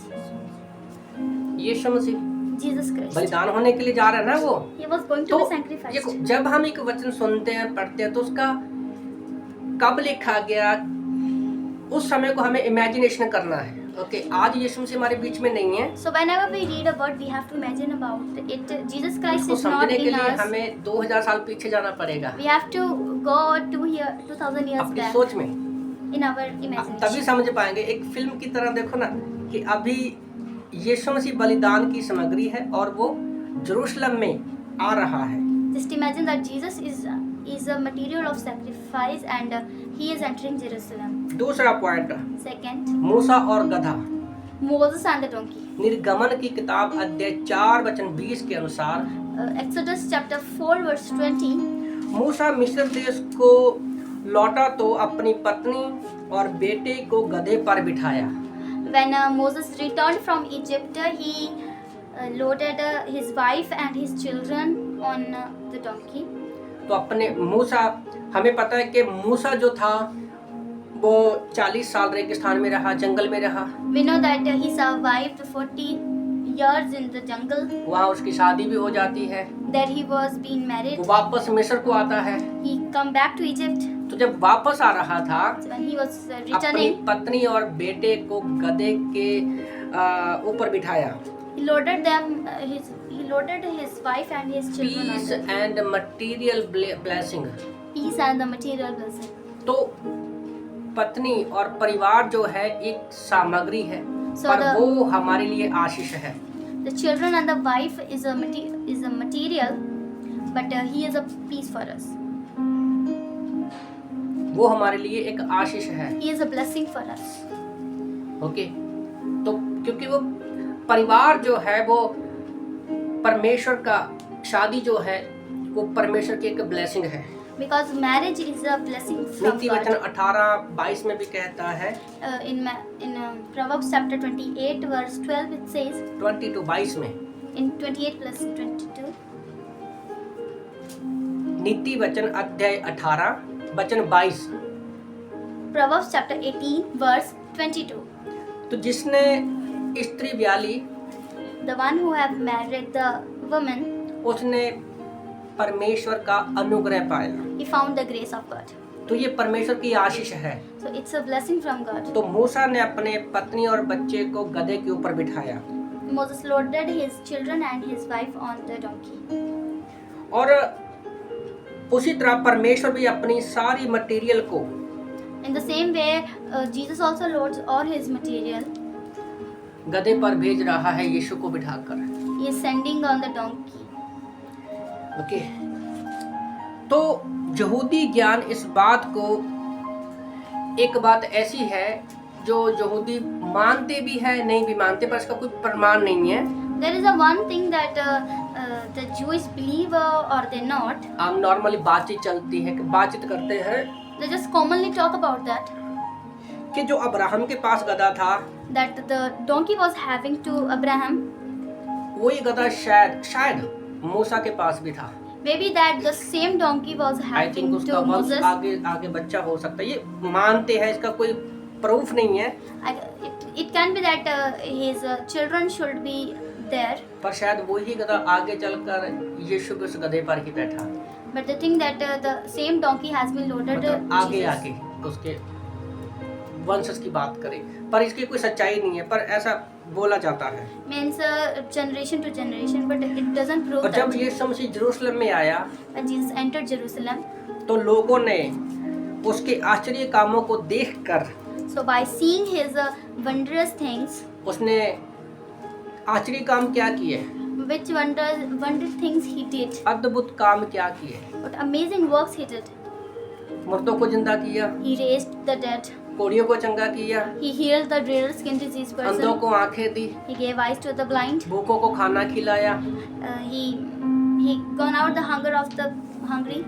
Speaker 1: Yeshu Masih.
Speaker 2: Jesus Christ.
Speaker 1: बलिदान होने के लिए जा रहा है ना वो।
Speaker 2: He was going to
Speaker 1: तो
Speaker 2: be sacrificed.
Speaker 1: देखो, जब हम एक वचन सुनते हैं, पढ़ते हैं, तो उसका कब लिखा गया, उस समय को हमें इमेजिनेशन करना है। ओके, आज यीशु मसीह हमारे बीच में नहीं है।
Speaker 2: So whenever we read a word, we have to imagine about it. Jesus Christ
Speaker 1: इसको
Speaker 2: is not
Speaker 1: समझने के
Speaker 2: in
Speaker 1: लिए
Speaker 2: us.
Speaker 1: हमें 2000 साल पीछे जाना पड़ेगा
Speaker 2: We have to go 2000 years
Speaker 1: अपनी
Speaker 2: back
Speaker 1: सोच में,
Speaker 2: in our
Speaker 1: तभी
Speaker 2: imagination.
Speaker 1: समझ पाएंगे। एक फिल्म की तरह देखो ना कि अभी यीशु मसीह बलिदान की सामग्री है और वो यरूशलेम में आ रहा है।
Speaker 2: Just imagine that Jesus is a material of sacrifice and he is entering Jerusalem.
Speaker 1: दूसरा पॉइंट,
Speaker 2: Second,
Speaker 1: मूसा और गधा।
Speaker 2: Moses and the donkey.
Speaker 1: निर्गमन की किताब अध्याय 4 वचन 20 के अनुसार
Speaker 2: Exodus chapter 4 verse 20.
Speaker 1: मूसा मिस्र देश को लौटा तो अपनी पत्नी और बेटे को गधे पर बिठाया।
Speaker 2: When Moses returned from Egypt, he loaded his wife and his children on the donkey.
Speaker 1: तो अपने मूसा, हमें पता है कि मूसा जो था वो 40 साल रेगिस्तान में रहा, जंगल में रहा।
Speaker 2: We know that he survived 40 years in the jungle.
Speaker 1: वहाँ उसकी शादी भी हो जाती है,
Speaker 2: There he was being married.
Speaker 1: वो वापस मिस्र को आता है।
Speaker 2: He come back to Egypt.
Speaker 1: तो जब वापस आ रहा था,
Speaker 2: So when he was
Speaker 1: अपनी
Speaker 2: returning,
Speaker 1: पत्नी और बेटे को गधे के ऊपर बिठाया।
Speaker 2: he loaded his wife and his children on
Speaker 1: peace
Speaker 2: them.
Speaker 1: And material blessing.
Speaker 2: Peace and the material blessing.
Speaker 1: तो पत्नी और परिवार जो है एक सामग्री है,
Speaker 2: So
Speaker 1: पर
Speaker 2: the-
Speaker 1: वो हमारे लिए आशीष है।
Speaker 2: The children and the wife is a material, but he is a peace for us.
Speaker 1: वो हमारे लिए एक आशीष है।
Speaker 2: He is a blessing for us.
Speaker 1: Okay, तो क्योंकि वो परिवार जो है वो परमेश्वर का, शादी जो है वो परमेश्वर की एक ब्लेसिंग है।
Speaker 2: Because marriage is a blessing from
Speaker 1: नीति वचन
Speaker 2: God.
Speaker 1: 18:22 में भी कहता है,
Speaker 2: In Proverbs chapter 28 verse 12 it says,
Speaker 1: 20 to 22 में,
Speaker 2: in 28 plus 22,
Speaker 1: नीति वचन अध्याय 18 वचन 22।
Speaker 2: Proverbs chapter 18 verse 22.
Speaker 1: तो जिसने स्त्री ब्याली,
Speaker 2: The one who have married the woman,
Speaker 1: उसने परमेश्वर का अनुग्रह पाया।
Speaker 2: he found the grace of God.
Speaker 1: तो ये परमेश्वर की आशीष है।
Speaker 2: So it's a blessing from God.
Speaker 1: तो मूसा ने अपने पत्नी और बच्चे को गधे के ऊपर बिठाया
Speaker 2: Moses loaded his children and his wife on the donkey.
Speaker 1: और उसी तरह परमेश्वर भी अपनी सारी मटेरियल को
Speaker 2: In the same way, Jesus also loads all his material.
Speaker 1: गधे पर भेज रहा है यीशु को बिठाकर।
Speaker 2: He is sending on the donkey.
Speaker 1: Okay, तो यहूदी ज्ञान इस बात को, एक बात ऐसी है जो यहूदी मानते भी है नहीं भी मानते, पर इसका कोई प्रमाण नहीं है।
Speaker 2: There is a one thing that the Jewish believe or they not.
Speaker 1: हम नॉर्मली बातचीत चलती है कि बातचीत करते हैं
Speaker 2: They just commonly talk about that.
Speaker 1: कि जो अब्राहम के पास गधा था,
Speaker 2: That the donkey was having to Abraham.
Speaker 1: वही गधा शायद मूसा के पास भी था।
Speaker 2: Maybe that the same donkey was
Speaker 1: I think
Speaker 2: having
Speaker 1: उसका
Speaker 2: to
Speaker 1: वंश
Speaker 2: Moses.
Speaker 1: आगे बच्चा हो सकता है, ये मानते हैं, इसका कोई प्रूफ नहीं है।
Speaker 2: It can be that his children should be there.
Speaker 1: पर शायद वही गधा आगे चलकर यीशु के उस गधे पर ही बैठा,
Speaker 2: But the thing that the same donkey has been loaded.
Speaker 1: मतलब आगे
Speaker 2: Jesus.
Speaker 1: आगे उसके वंशज की बात करें, पर इसकी कोई सच्चाई नहीं है, पर ऐसा बोला जाता है।
Speaker 2: Means generation to generation, but it doesn't prove
Speaker 1: और जब
Speaker 2: that.
Speaker 1: यीशु मसीह यरूशलेम में आया
Speaker 2: When Jesus entered Jerusalem,
Speaker 1: तो लोगों ने उसके आश्चर्य कामों को देखकर,
Speaker 2: so by seeing his wondrous things,
Speaker 1: उसने आश्चर्य काम क्या किए,
Speaker 2: which wondrous things he did,
Speaker 1: अद्भुत काम क्या किए।
Speaker 2: what amazing works he did.
Speaker 1: मुर्दों को जिंदा किया,
Speaker 2: He raised the dead.
Speaker 1: कोढ़ियों को चंगा किया,
Speaker 2: He healed the dreadful skin disease
Speaker 1: अंधों
Speaker 2: person.
Speaker 1: को आंखें दी,
Speaker 2: He gave eyes to the blind.
Speaker 1: भूखों को खाना खिलाया।
Speaker 2: He gone out the hunger of the hungry.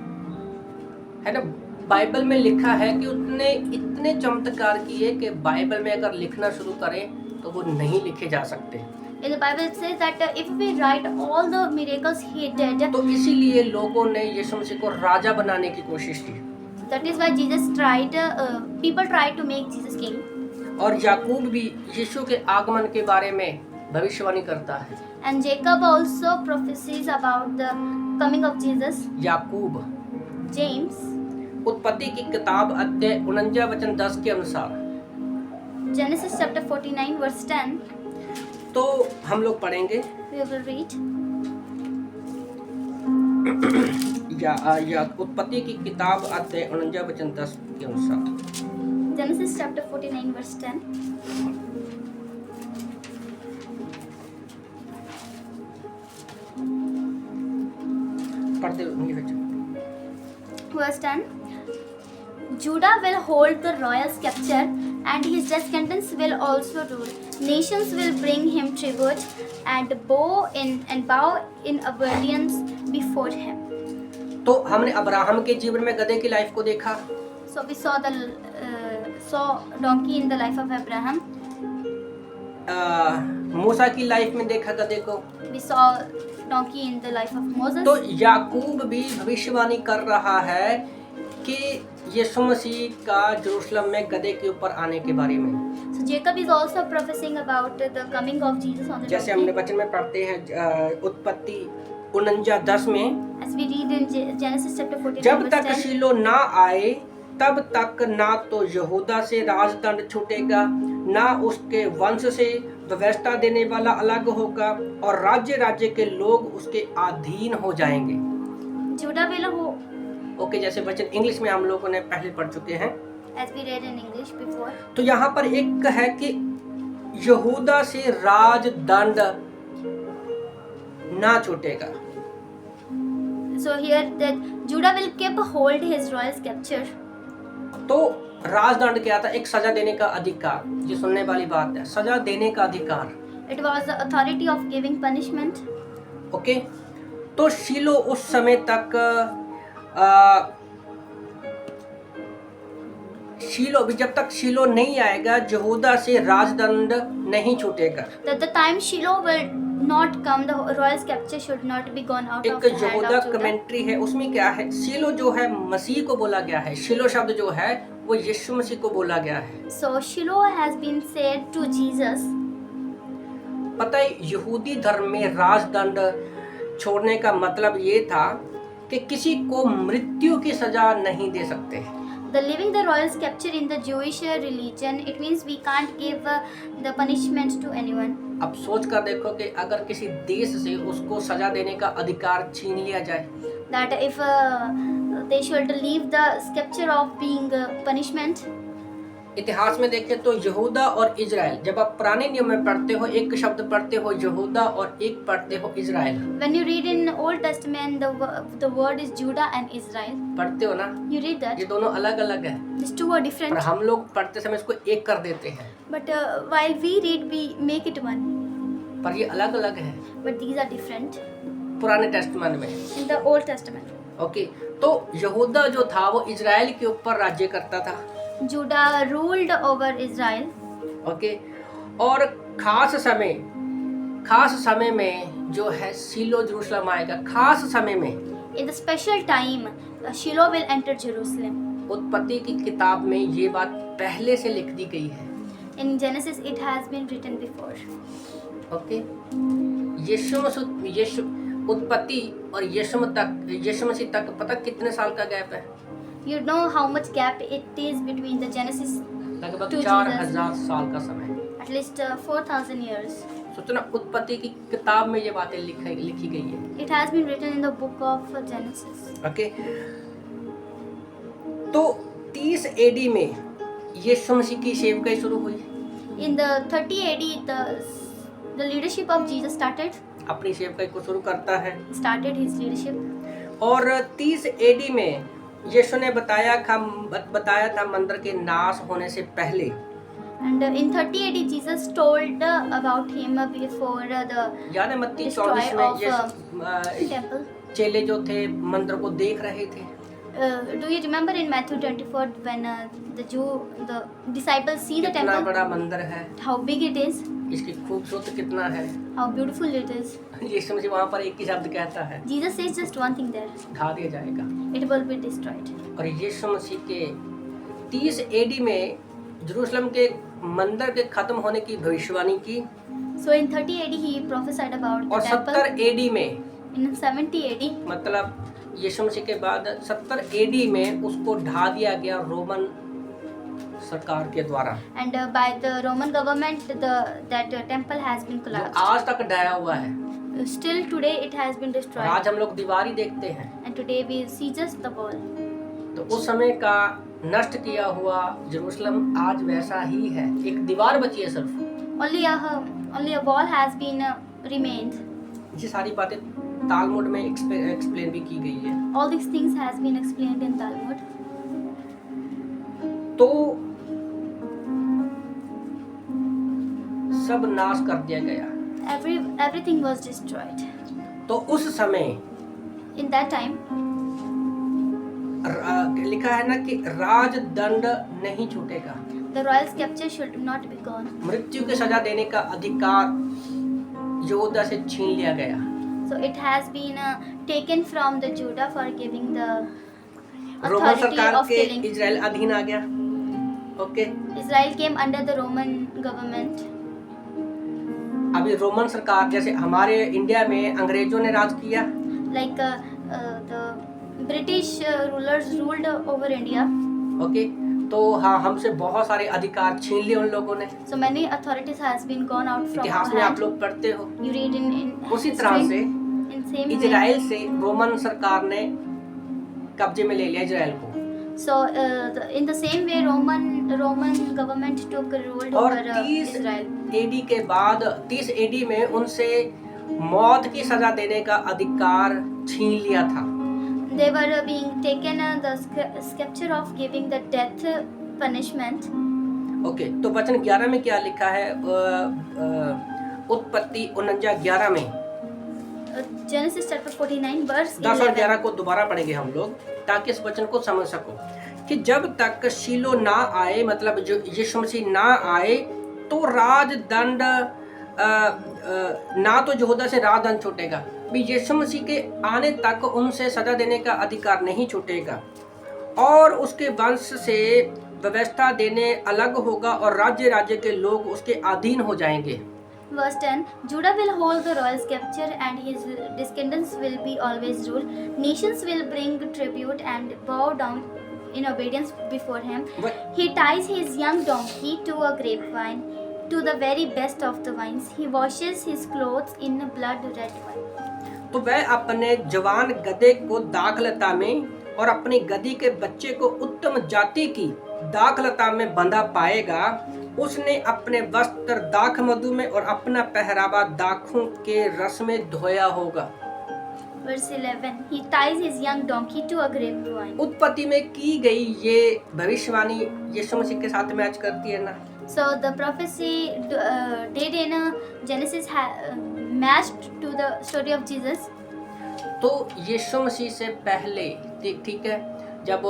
Speaker 1: है ना, बाइबल में लिखा है कि उसने इतने चमत्कार किए कि बाइबल में अगर लिखना शुरू करें तो वो नहीं लिखे जा सकते।
Speaker 2: In the Bible it says that if we write all the miracles he did,
Speaker 1: तो इसीलिए लोगों ने यीशु मसीह को राजा बनाने की कोशिश की।
Speaker 2: that is why Jesus tried. People tried to make Jesus king.
Speaker 1: और याकूब भी यीशु के आगमन के बारे में भविष्यवाणी करता है।
Speaker 2: And Jacob also prophesies about the coming of Jesus.
Speaker 1: Yakub
Speaker 2: James,
Speaker 1: उत्पत्ति की किताब अध्याय 49 वचन 10 के अनुसार,
Speaker 2: Genesis chapter 49 verse 10,
Speaker 1: तो हम लोग पढ़ेंगे
Speaker 2: we will read.
Speaker 1: या उत्पत्ति की किताब अध्याय 49 वचन 10 के अनुसार।
Speaker 2: Genesis chapter 49 verse 10.
Speaker 1: पढ़ते होंगे बच्चे।
Speaker 2: Verse 10. Judah will hold the royal scepter, and his descendants will also rule. Nations will bring him tribute and bow in obedience before him.
Speaker 1: तो हमने अब्राहम के जीवन में गधे की लाइफ को देखा,
Speaker 2: So we saw donkey in the life of Abraham.
Speaker 1: मूसा की लाइफ में देखा गधे को।
Speaker 2: We saw donkey in the life of Moses.
Speaker 1: तो याकूब भी भविष्यवाणी कर रहा है कि यीशु मसीह का यरूशलेम में गधे के ऊपर आने के बारे में।
Speaker 2: So Jacob is also prophesying about the coming of Jesus on the
Speaker 1: जैसे हमने
Speaker 2: donkey.
Speaker 1: वचन में पढ़ते हैं उत्पत्ति 49:10 में,
Speaker 2: As we read in Genesis chapter 49
Speaker 1: जब
Speaker 2: verse
Speaker 1: तक
Speaker 2: 10.
Speaker 1: शीलो ना आए तब तक ना तो यहूदा से राजदंड छूटेगा, ना उसके वंश से व्यवस्था देने वाला अलग होगा, और राज्य राज्य के लोग उसके अधीन हो जाएंगे।
Speaker 2: Judah will
Speaker 1: ओके, जैसे वचन इंग्लिश में हम लोगों ने पहले पढ़ चुके हैं।
Speaker 2: as we read in English before.
Speaker 1: तो यहाँ पर एक है कि यहूदा से राजदंड ना छूटेगा।
Speaker 2: So here that Judah will keep hold his royal scepter.
Speaker 1: तो राजदंड क्या था? एक सजा देने का अधिकार। ये सुनने वाली बात है, सजा देने का अधिकार।
Speaker 2: It was the authority of giving punishment.
Speaker 1: Okay, तो शीलो उस समय तक शीलो भी, जब तक शीलो नहीं आएगा यहूदा से राजदंड नहीं छूटेगा।
Speaker 2: That the time Shiloh will not come. The royal scepter should not be gone out of
Speaker 1: एक
Speaker 2: the hand
Speaker 1: यहूदा
Speaker 2: of Judah.
Speaker 1: कमेंट्री है, उसमें क्या है, शिलो जो है मसीह को बोला गया है, शिलो शब्द जो है वो यीशु मसीह को बोला गया है।
Speaker 2: So Shiloh has been said to Jesus.
Speaker 1: पता है यहूदी धर्म में राजदंड छोड़ने का मतलब ये था कि किसी को मृत्यु की सजा नहीं दे सकते।
Speaker 2: The leaving the royal scepter in the Jewish religion, it means we can't give the punishment to anyone.
Speaker 1: अब सोच कर देखो कि अगर किसी देश से उसको सजा देने का अधिकार छीन लिया जाए,
Speaker 2: That if they should leave the scepter of being punishment.
Speaker 1: इतिहास में देखें तो यहूदा और इजराइल, जब आप पुराने नियम में पढ़ते हो एक शब्द पढ़ते हो यहूदा और एक पढ़ते हो Israel.
Speaker 2: When you read in Old Testament, the word is Judah and Israel.
Speaker 1: पढ़ते हो ना,
Speaker 2: You read that.
Speaker 1: ये दोनों अलग अलग है,
Speaker 2: These two are
Speaker 1: पर
Speaker 2: different.
Speaker 1: हम लोग पढ़ते समय इसको एक कर देते हैं,
Speaker 2: But while we read, we make it one.
Speaker 1: पर ये अलग अलग है
Speaker 2: But these are different
Speaker 1: पुराने टेस्टमेंट में।
Speaker 2: in the Old Testament.
Speaker 1: Okay, तो यहूदा जो था वो इजराइल के ऊपर राज्य करता था।
Speaker 2: Judah ruled over Israel.
Speaker 1: Okay, और खास समय में जो है सीलो यरूशलेम आएगा, खास समय में।
Speaker 2: In the special time, Shiloh will enter Jerusalem.
Speaker 1: उत्पत्ति की किताब में ये बात पहले से लिख दी गई है।
Speaker 2: In Genesis, it has been written before.
Speaker 1: Okay, यीशु उत्पत्ति और यीशु मसीह तक पता कितने साल का गैप है?
Speaker 2: You know how much gap it is between the Genesis
Speaker 1: लगभग
Speaker 2: to
Speaker 1: 4000 साल का समय।
Speaker 2: at least 4,000 years.
Speaker 1: सोचो ना, उत्पत्ति की किताब में ये बातें लिखी गई है।
Speaker 2: It has been written in the book of Genesis.
Speaker 1: Okay, तो 30 एडी में यीशु मसीह की सेवकाई शुरू हुई।
Speaker 2: In the 30 AD, the leadership of Jesus
Speaker 1: अपनी सेवकाई को शुरू करता है,
Speaker 2: started his leadership.
Speaker 1: और 30 एडी में यीशु ने बताया था मंदिर के नाश होने से पहले।
Speaker 2: And in 30 AD, Jesus told about him before the
Speaker 1: याद है मत्ती
Speaker 2: destroy
Speaker 1: 24 में
Speaker 2: of temple.
Speaker 1: चेले जो थे मंदिर को देख रहे थे।
Speaker 2: Do you remember in Matthew 24 when the disciples see the
Speaker 1: कितना
Speaker 2: temple,
Speaker 1: बड़ा मंदिर है,
Speaker 2: how big it is,
Speaker 1: इसकी खूबसूरत कितना है।
Speaker 2: how beautiful it is.
Speaker 1: यीशु मसीह वहाँ पर एक ही शब्द कहता है,
Speaker 2: Jesus says just one thing there,
Speaker 1: ढा दिया जाएगा।
Speaker 2: it will be destroyed.
Speaker 1: और यीशु मसीह के 30 एडी में यरूशलेम के मंदिर के खत्म होने की भविष्यवाणी की,
Speaker 2: So in 30 AD he prophesied about the
Speaker 1: और
Speaker 2: temple.
Speaker 1: 70 एडी में,
Speaker 2: In 70 AD,
Speaker 1: मतलब यीशु मसीह के बाद 70 एडी में उसको ढा दिया गया रोमन सरकार के द्वारा,
Speaker 2: and by the Roman government, that temple has been
Speaker 1: जो
Speaker 2: collapsed.
Speaker 1: आज तक ढाया हुआ है।
Speaker 2: Still today it has been
Speaker 1: और
Speaker 2: destroyed,
Speaker 1: आज हम लोग दीवार ही देखते हैं,
Speaker 2: and today we see just the wall.
Speaker 1: तो उस समय का नष्ट किया हुआ यरूशलेम आज वैसा ही है, एक दीवार बची है सिर्फ।
Speaker 2: Only a wall has been remained.
Speaker 1: ये सारी बातें तालमुड में एक्सप्लेन भी की गई है।
Speaker 2: All these things has been explained in Talmud.
Speaker 1: तो सब नाश कर दिया गया।
Speaker 2: Everything was destroyed.
Speaker 1: तो उस समय
Speaker 2: In that time,
Speaker 1: लिखा है ना कि राजदंड नहीं छूटेगा,
Speaker 2: the royal scepter should not be gone.
Speaker 1: मृत्यु की सजा देने का अधिकार यहूदा से छीन लिया गया।
Speaker 2: So it has been taken from the Judah for giving the
Speaker 1: Roman
Speaker 2: authority
Speaker 1: सरकार
Speaker 2: of
Speaker 1: के
Speaker 2: killing.
Speaker 1: इजराइल अधीन आ गया। Okay,
Speaker 2: Israel came under the Roman government.
Speaker 1: अभी रोमन सरकार जैसे हमारे इंडिया में अंग्रेजों ने राज किया,
Speaker 2: Like the British rulers ruled over India.
Speaker 1: Okay, तो हाँ हमसे बहुत सारे अधिकार छीन लिए उन लोगों ने।
Speaker 2: So many authorities has been gone out from
Speaker 1: इतिहास
Speaker 2: our
Speaker 1: में आप
Speaker 2: hand.
Speaker 1: लोग पढ़ते हो।
Speaker 2: You read in
Speaker 1: उसी तरह
Speaker 2: history.
Speaker 1: से
Speaker 2: In same way.
Speaker 1: इजराइल से रोमन सरकार ने कब्जे में ले लिया इजराइल को,
Speaker 2: So in the same way, Roman government took ruled
Speaker 1: और
Speaker 2: over
Speaker 1: 30
Speaker 2: Israel.
Speaker 1: एडी के बाद 30 एडी में उनसे मौत की सजा देने का अधिकार छीन लिया था।
Speaker 2: They were being taken the scripture of giving the death punishment.
Speaker 1: Okay, तो वचन 11 में क्या लिखा है? उत्पत्ति 49:11 में,
Speaker 2: Genesis chapter 49 verse
Speaker 1: 10 और
Speaker 2: 11.
Speaker 1: 11 को दोबारा पढ़ेंगे हम लोग ताकि इस वचन को समझ सको कि जब तक शीलो ना आए, मतलब जो यीशु मसीह ना आए, तो राजदंड ना तो यहूदा से राजधन छूटेगा। भी यीशु मसीह के आने तक उनसे सजा देने का अधिकार नहीं छूटेगा और उसके वंश से व्यवस्था देने अलग होगा और राज्य राज्य के लोग उसके अधीन हो जाएंगे।
Speaker 2: Verse 10, Judah will hold the royal scepter and his descendants will be always rule. Nations will bring tribute and bow down in obedience before him. He ties his young donkey to a grapevine, to the very best of the vines. He washes his clothes in blood red wine.
Speaker 1: तो वह अपने जवान गधे को दाखलता में और अपनी गधी के बच्चे को उत्तम जाति की दाखलता में बंधा पाएगा। उसने अपने वस्त्र दाख मधु में और अपना पहरावा दाखों के रस में धोया होगा।
Speaker 2: Verse 11, he ties his young donkey to a grapevine.
Speaker 1: उत्पत्ति में की गई ये भविष्यवाणी यीशु मसीह के साथ मैच करती है ना।
Speaker 2: So the prophecy did in Genesis matched to the story of Jesus.
Speaker 1: तो यीशु मसीह से पहले ठीक है, जब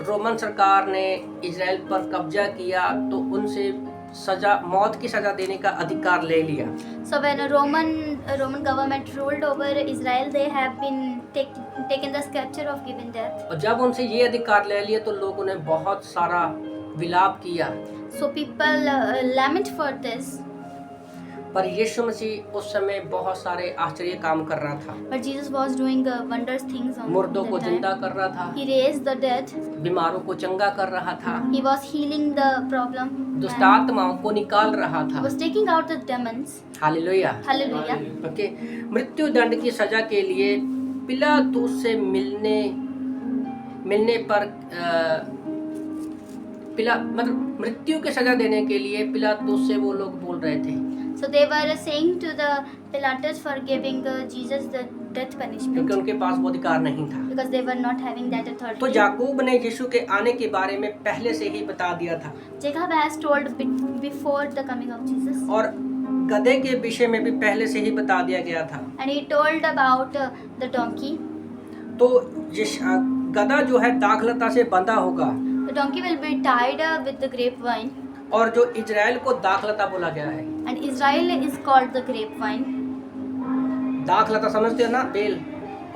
Speaker 1: रोमन सरकार ने इजराइल पर कब्जा किया तो उनसे सजा, मौत की सजा देने का अधिकार ले लिया।
Speaker 2: So when a Roman government ruled over Israel, they have been taken the scepter of giving death.
Speaker 1: और जब उनसे ये अधिकार ले लिया तो लोगों ने बहुत सारा विलाप किया।
Speaker 2: So people lament for this.
Speaker 1: पर यीशु मसीह उस समय बहुत सारे आश्चर्य काम कर रहा था।
Speaker 2: But Jesus was doing wondrous things on
Speaker 1: मुर्दों को
Speaker 2: that time.
Speaker 1: जिंदा कर रहा था,
Speaker 2: He raised the dead.
Speaker 1: बीमारों को चंगा कर रहा था,
Speaker 2: He was healing the problem.
Speaker 1: दुष्ट आत्माओं को निकाल रहा था।
Speaker 2: He was taking out the demons.
Speaker 1: Hallelujah.
Speaker 2: Hallelujah.
Speaker 1: Okay, मृत्यु दंड की सजा के लिए पिलातुस से मिलने पर मतलब मृत्यु की सजा देने के लिए पिलातुस से वो लोग बोल रहे थे।
Speaker 2: So they were saying to the Pilatus for giving Jesus the death punishment
Speaker 1: क्योंकि उनके पास वो अधिकार नहीं था।
Speaker 2: because they were not having that authority.
Speaker 1: तो याकूब ने यीशु के आने के बारे में पहले से ही बता दिया था
Speaker 2: Jacob has told before the coming of Jesus,
Speaker 1: और गधे के विषय में भी पहले से ही बता दिया गया था।
Speaker 2: and he told about the donkey.
Speaker 1: तो गधा जो है दाखलता से बंधा होगा
Speaker 2: The donkey will be tied with the grapevine,
Speaker 1: और जो इजराइल को दाखलता बोला गया है।
Speaker 2: and Israel is called the grapevine.
Speaker 1: दाखलता समझते हो ना, बेल,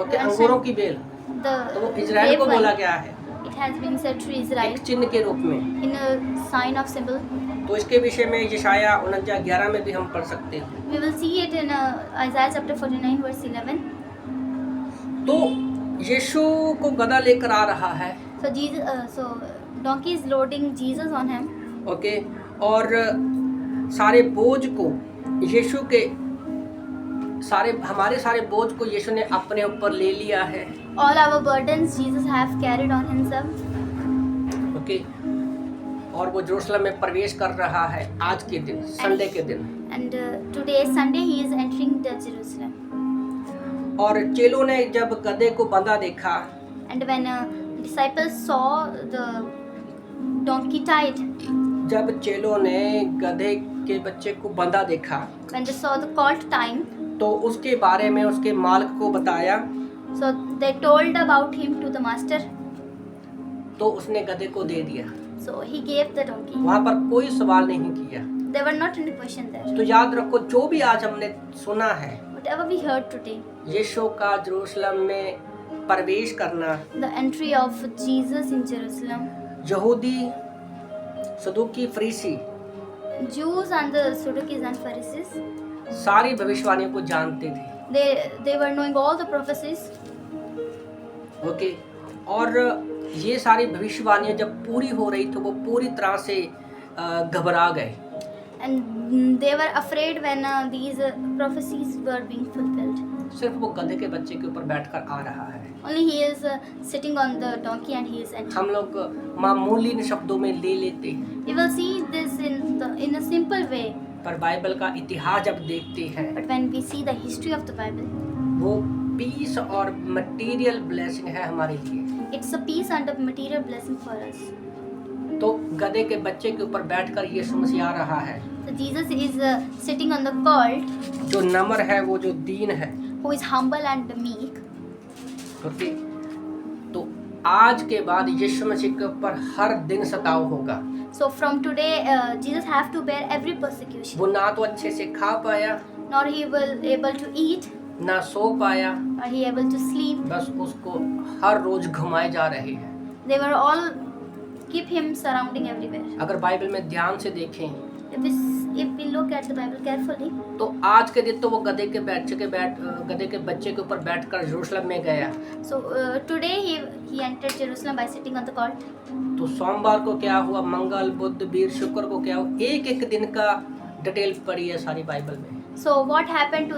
Speaker 1: ओके,
Speaker 2: Yes,
Speaker 1: अंगूरों की बेल।
Speaker 2: The
Speaker 1: तो वो इजराइल को
Speaker 2: grapevine,
Speaker 1: बोला गया है
Speaker 2: it has been said to Israel
Speaker 1: एक चिन्ह के रूप में।
Speaker 2: in a sign of symbol.
Speaker 1: तो इसके विषय में यशाया 49:11 में भी हम पढ़ सकते हैं।
Speaker 2: We will see it in Isaiah chapter 49 verse 11.
Speaker 1: तो यीशु को गधा लेकर आ रहा है,
Speaker 2: So Jesus, so donkey is loading Jesus on him.
Speaker 1: Okay, और सारे बोझ को यीशु के हमारे सारे बोझ को यीशु ने अपने ऊपर ले लिया है।
Speaker 2: All our burdens Jesus have carried on himself.
Speaker 1: Okay, और वो यरूशलेम में प्रवेश कर रहा है आज के दिन, संडे के दिन।
Speaker 2: And today Sunday he is entering the Jerusalem.
Speaker 1: और चेलों ने जब गधे को बंधा देखा,
Speaker 2: And when disciples saw the donkey tied,
Speaker 1: जब चेलों ने गधे के बच्चे को बंधा देखा
Speaker 2: when they saw the colt tying,
Speaker 1: तो उसके बारे में उसके मालिक को बताया,
Speaker 2: so they told about him to the master.
Speaker 1: तो उसने गधे को दे दिया।
Speaker 2: So he gave the donkey.
Speaker 1: वहाँ पर कोई सवाल नहीं किया।
Speaker 2: There were not any question there.
Speaker 1: तो याद रखो, जो भी आज हमने सुना है,
Speaker 2: Whatever we heard today,
Speaker 1: यीशु का यरूशलेम में प्रवेश करना,
Speaker 2: the entry of Jesus in Jerusalem,
Speaker 1: यहूदी, सदूकी, फरीसी
Speaker 2: Jews and the Sadducees and Pharisees,
Speaker 1: सारी भविष्यवाणियों को जानते थे।
Speaker 2: they were knowing all the prophecies.
Speaker 1: Okay, और ये सारी भविष्यवाणियां जब पूरी हो रही तो वो पूरी तरह से घबरा गए।
Speaker 2: And they were afraid when these prophecies were being fulfilled.
Speaker 1: सिर्फ वो गधे के बच्चे के ऊपर बैठकर आ रहा है।
Speaker 2: Only he is sitting on the donkey and he is entering.
Speaker 1: हम लोग मामूली शब्दों में ले लेते हैं,
Speaker 2: We will see this in a simple way.
Speaker 1: पर बाइबल का इतिहास जब देखते हैं,
Speaker 2: But when we see the history of the Bible,
Speaker 1: वो पीस और मटेरियल ब्लेसिंग है हमारे लिए।
Speaker 2: it's a peace and a material blessing for us.
Speaker 1: तो गधे के बच्चे के ऊपर बैठकर यीशु मसीह आ रहा है,
Speaker 2: So Jesus is sitting on the colt,
Speaker 1: जो नम्र है, वो जो दीन है।
Speaker 2: who is humble and meek.
Speaker 1: Okay, तो आज के बाद यीशु मसीह के ऊपर हर दिन सताव होगा।
Speaker 2: So from today, Jesus have to bear every persecution.
Speaker 1: वो ना तो अच्छे से खा पाया,
Speaker 2: nor he will able to eat,
Speaker 1: ना सो पाया,
Speaker 2: nor he able to sleep.
Speaker 1: बस उसको हर रोज घुमाए जा रहे हैं।
Speaker 2: They were all keep him surrounding everywhere.
Speaker 1: अगर बाइबल में ध्यान से देखें
Speaker 2: If we look at the Bible carefully,
Speaker 1: तो आज के दिन तो वो गधे के बच्चे के ऊपर बैठकर यरूशलेम में गया।
Speaker 2: so today he entered Jerusalem by sitting on the colt.
Speaker 1: तो सोमवार को क्या हुआ, मंगल बुध वीर शुक्र को क्या हुआ, एक एक दिन का डिटेल पढ़ी है सारी बाइबल में।
Speaker 2: So what happened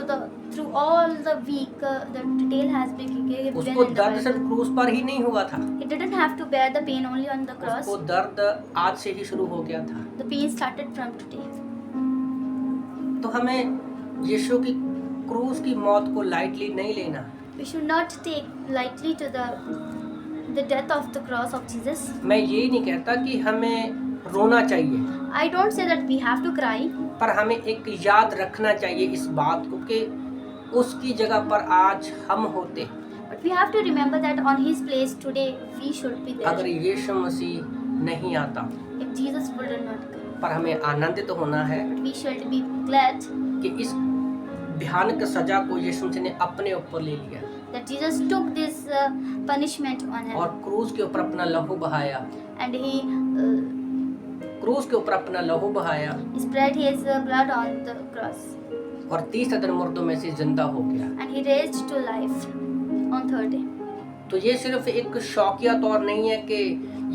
Speaker 2: through all the week, the detail has been given
Speaker 1: उसको
Speaker 2: in the
Speaker 1: दर्द
Speaker 2: Bible.
Speaker 1: सिर्फ क्रूस पर ही नहीं हुआ था,
Speaker 2: He didn't have to bear the pain only on the cross.
Speaker 1: उसको दर्द आज से ही शुरू हो गया था।
Speaker 2: The pain started from today.
Speaker 1: तो हमें यीशु की क्रूस की मौत को लाइटली नहीं लेना।
Speaker 2: We should not take lightly to the death of the cross of Jesus.
Speaker 1: मैं ये नहीं कहता कि हमें रोना चाहिए,
Speaker 2: I don't say that we have to cry,
Speaker 1: पर हमें एक याद रखना चाहिए इस बात को कि उसकी जगह पर आज हम होते,
Speaker 2: but we have to remember that on his place today we should be
Speaker 1: अगर
Speaker 2: there.
Speaker 1: यीशु मसीह नहीं आता।
Speaker 2: If Jesus would not come,
Speaker 1: पर हमें आनंदित होना है
Speaker 2: but we should be glad
Speaker 1: कि इस भयानक सजा को यीशु मसीह ने अपने ऊपर ले लिया
Speaker 2: that Jesus took this punishment on him,
Speaker 1: और क्रूस के ऊपर अपना लहू बहाया,
Speaker 2: and he
Speaker 1: क्रूस के ऊपर अपना लहू बहाया
Speaker 2: spread his blood on the cross,
Speaker 1: और तीसरे दिन मुर्दों में से जिंदा हो गया।
Speaker 2: and he raised to life on third day.
Speaker 1: तो ये सिर्फ एक शौकिया तौर नहीं है कि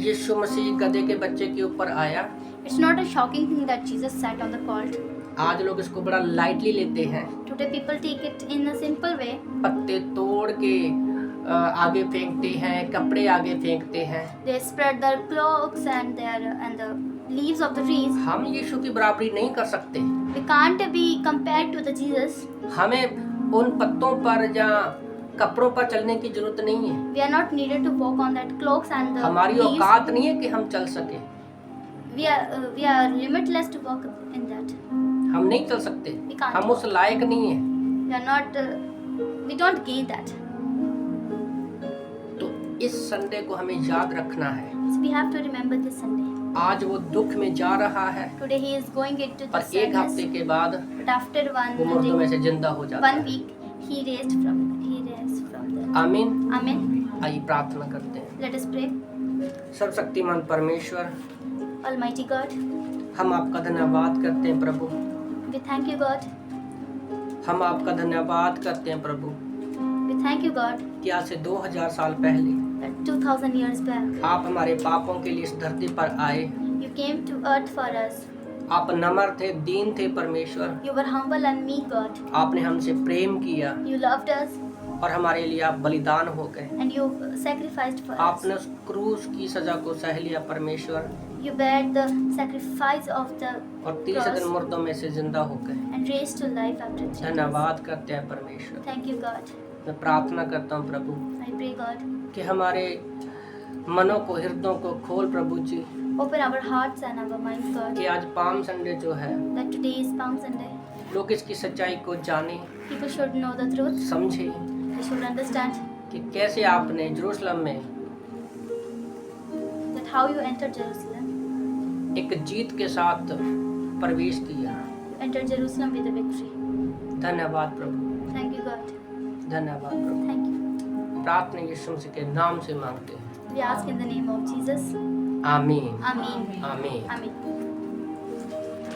Speaker 1: यीशु मसीह गधे के बच्चे के ऊपर आया।
Speaker 2: It's not a shocking thing that Jesus sat on the colt.
Speaker 1: आज लोग इसको बड़ा लाइटली लेते हैं,
Speaker 2: Today people take it in a simple way.
Speaker 1: पत्ते तोड़ के आगे फेंकते हैं, कपड़े आगे फेंकते हैं।
Speaker 2: They spread their cloaks and the leaves of the trees.
Speaker 1: हम यीशु की बराबरी नहीं कर सकते।
Speaker 2: We can't be compared to the Jesus.
Speaker 1: हमें उन पत्तों पर या कपड़ों पर चलने की जरूरत नहीं है।
Speaker 2: We are not needed to walk on that cloaks and the
Speaker 1: हमारी
Speaker 2: leaves.
Speaker 1: औकात नहीं है कि हम चल सके,
Speaker 2: We are limitless to walk in that.
Speaker 1: हम नहीं चल सकते,
Speaker 2: We can't.
Speaker 1: हम उस लायक नहीं है।
Speaker 2: We are not. We don't gain that.
Speaker 1: तो इस संडे को हमें याद रखना है।
Speaker 2: So we have to remember this Sunday.
Speaker 1: आज वो दुख में जा रहा है,
Speaker 2: Today he is going into the
Speaker 1: पर एक
Speaker 2: sadness.
Speaker 1: हफ्ते के बाद
Speaker 2: But after
Speaker 1: वो मुर्दों में
Speaker 2: one
Speaker 1: से जिंदा हो जाता
Speaker 2: one
Speaker 1: है।
Speaker 2: week, he raised from there.
Speaker 1: आमीन।
Speaker 2: Amen.
Speaker 1: आइए प्रार्थना करते हैं।
Speaker 2: Let us pray.
Speaker 1: सर्वशक्तिमान परमेश्वर,
Speaker 2: Almighty God,
Speaker 1: हम आपका धन्यवाद करते हैं प्रभु,
Speaker 2: we thank you, God.
Speaker 1: हम आपका धन्यवाद करते हैं प्रभु
Speaker 2: We thank you, God,
Speaker 1: कि आज से 2000 साल पहले
Speaker 2: that 2000 years back
Speaker 1: आप हमारे पापों के लिए इस धरती पर आए।
Speaker 2: you came to earth for us.
Speaker 1: आप नम्र थे, दीन थे परमेश्वर,
Speaker 2: You were humble and meek, God.
Speaker 1: आपने हमसे प्रेम किया
Speaker 2: You loved us
Speaker 1: और हमारे लिए आप बलिदान हो गए।
Speaker 2: and you sacrificed for us.
Speaker 1: आपने उस क्रूस की सजा को सह लिया परमेश्वर,
Speaker 2: You bare the sacrifice of the
Speaker 1: और तीसरे दिन
Speaker 2: cross
Speaker 1: मुर्दों में से जिंदा हो गए।
Speaker 2: and raised to life after 3 days.
Speaker 1: धन्यवाद करते हैं परमेश्वर।
Speaker 2: Thank you, God.
Speaker 1: मैं प्रार्थना करता हूँ प्रभु
Speaker 2: I pray, God,
Speaker 1: कि हमारे मनों को, हृदयों को खोल प्रभु जी,
Speaker 2: open our hearts and our minds, God,
Speaker 1: कि आज पाम संडे जो है
Speaker 2: that today is Palm Sunday.
Speaker 1: लोग इसकी सच्चाई को जाने,
Speaker 2: People should know the truth.
Speaker 1: समझे
Speaker 2: They should understand
Speaker 1: कि कैसे आपने यरूशलेम में
Speaker 2: that how you entered Jerusalem.
Speaker 1: एक जीत के साथ प्रवेश किया।
Speaker 2: You entered Jerusalem with a victory.
Speaker 1: धन्यवाद प्रभु,
Speaker 2: Thank you, God.
Speaker 1: धन्यवाद प्रभु।
Speaker 2: Thank you.
Speaker 1: प्रार्थना यीशु मसीह के नाम से मांगते हैं,
Speaker 2: We ask in the name of Jesus.
Speaker 1: आमीन
Speaker 2: Amen.
Speaker 1: आमीन।
Speaker 2: Amen.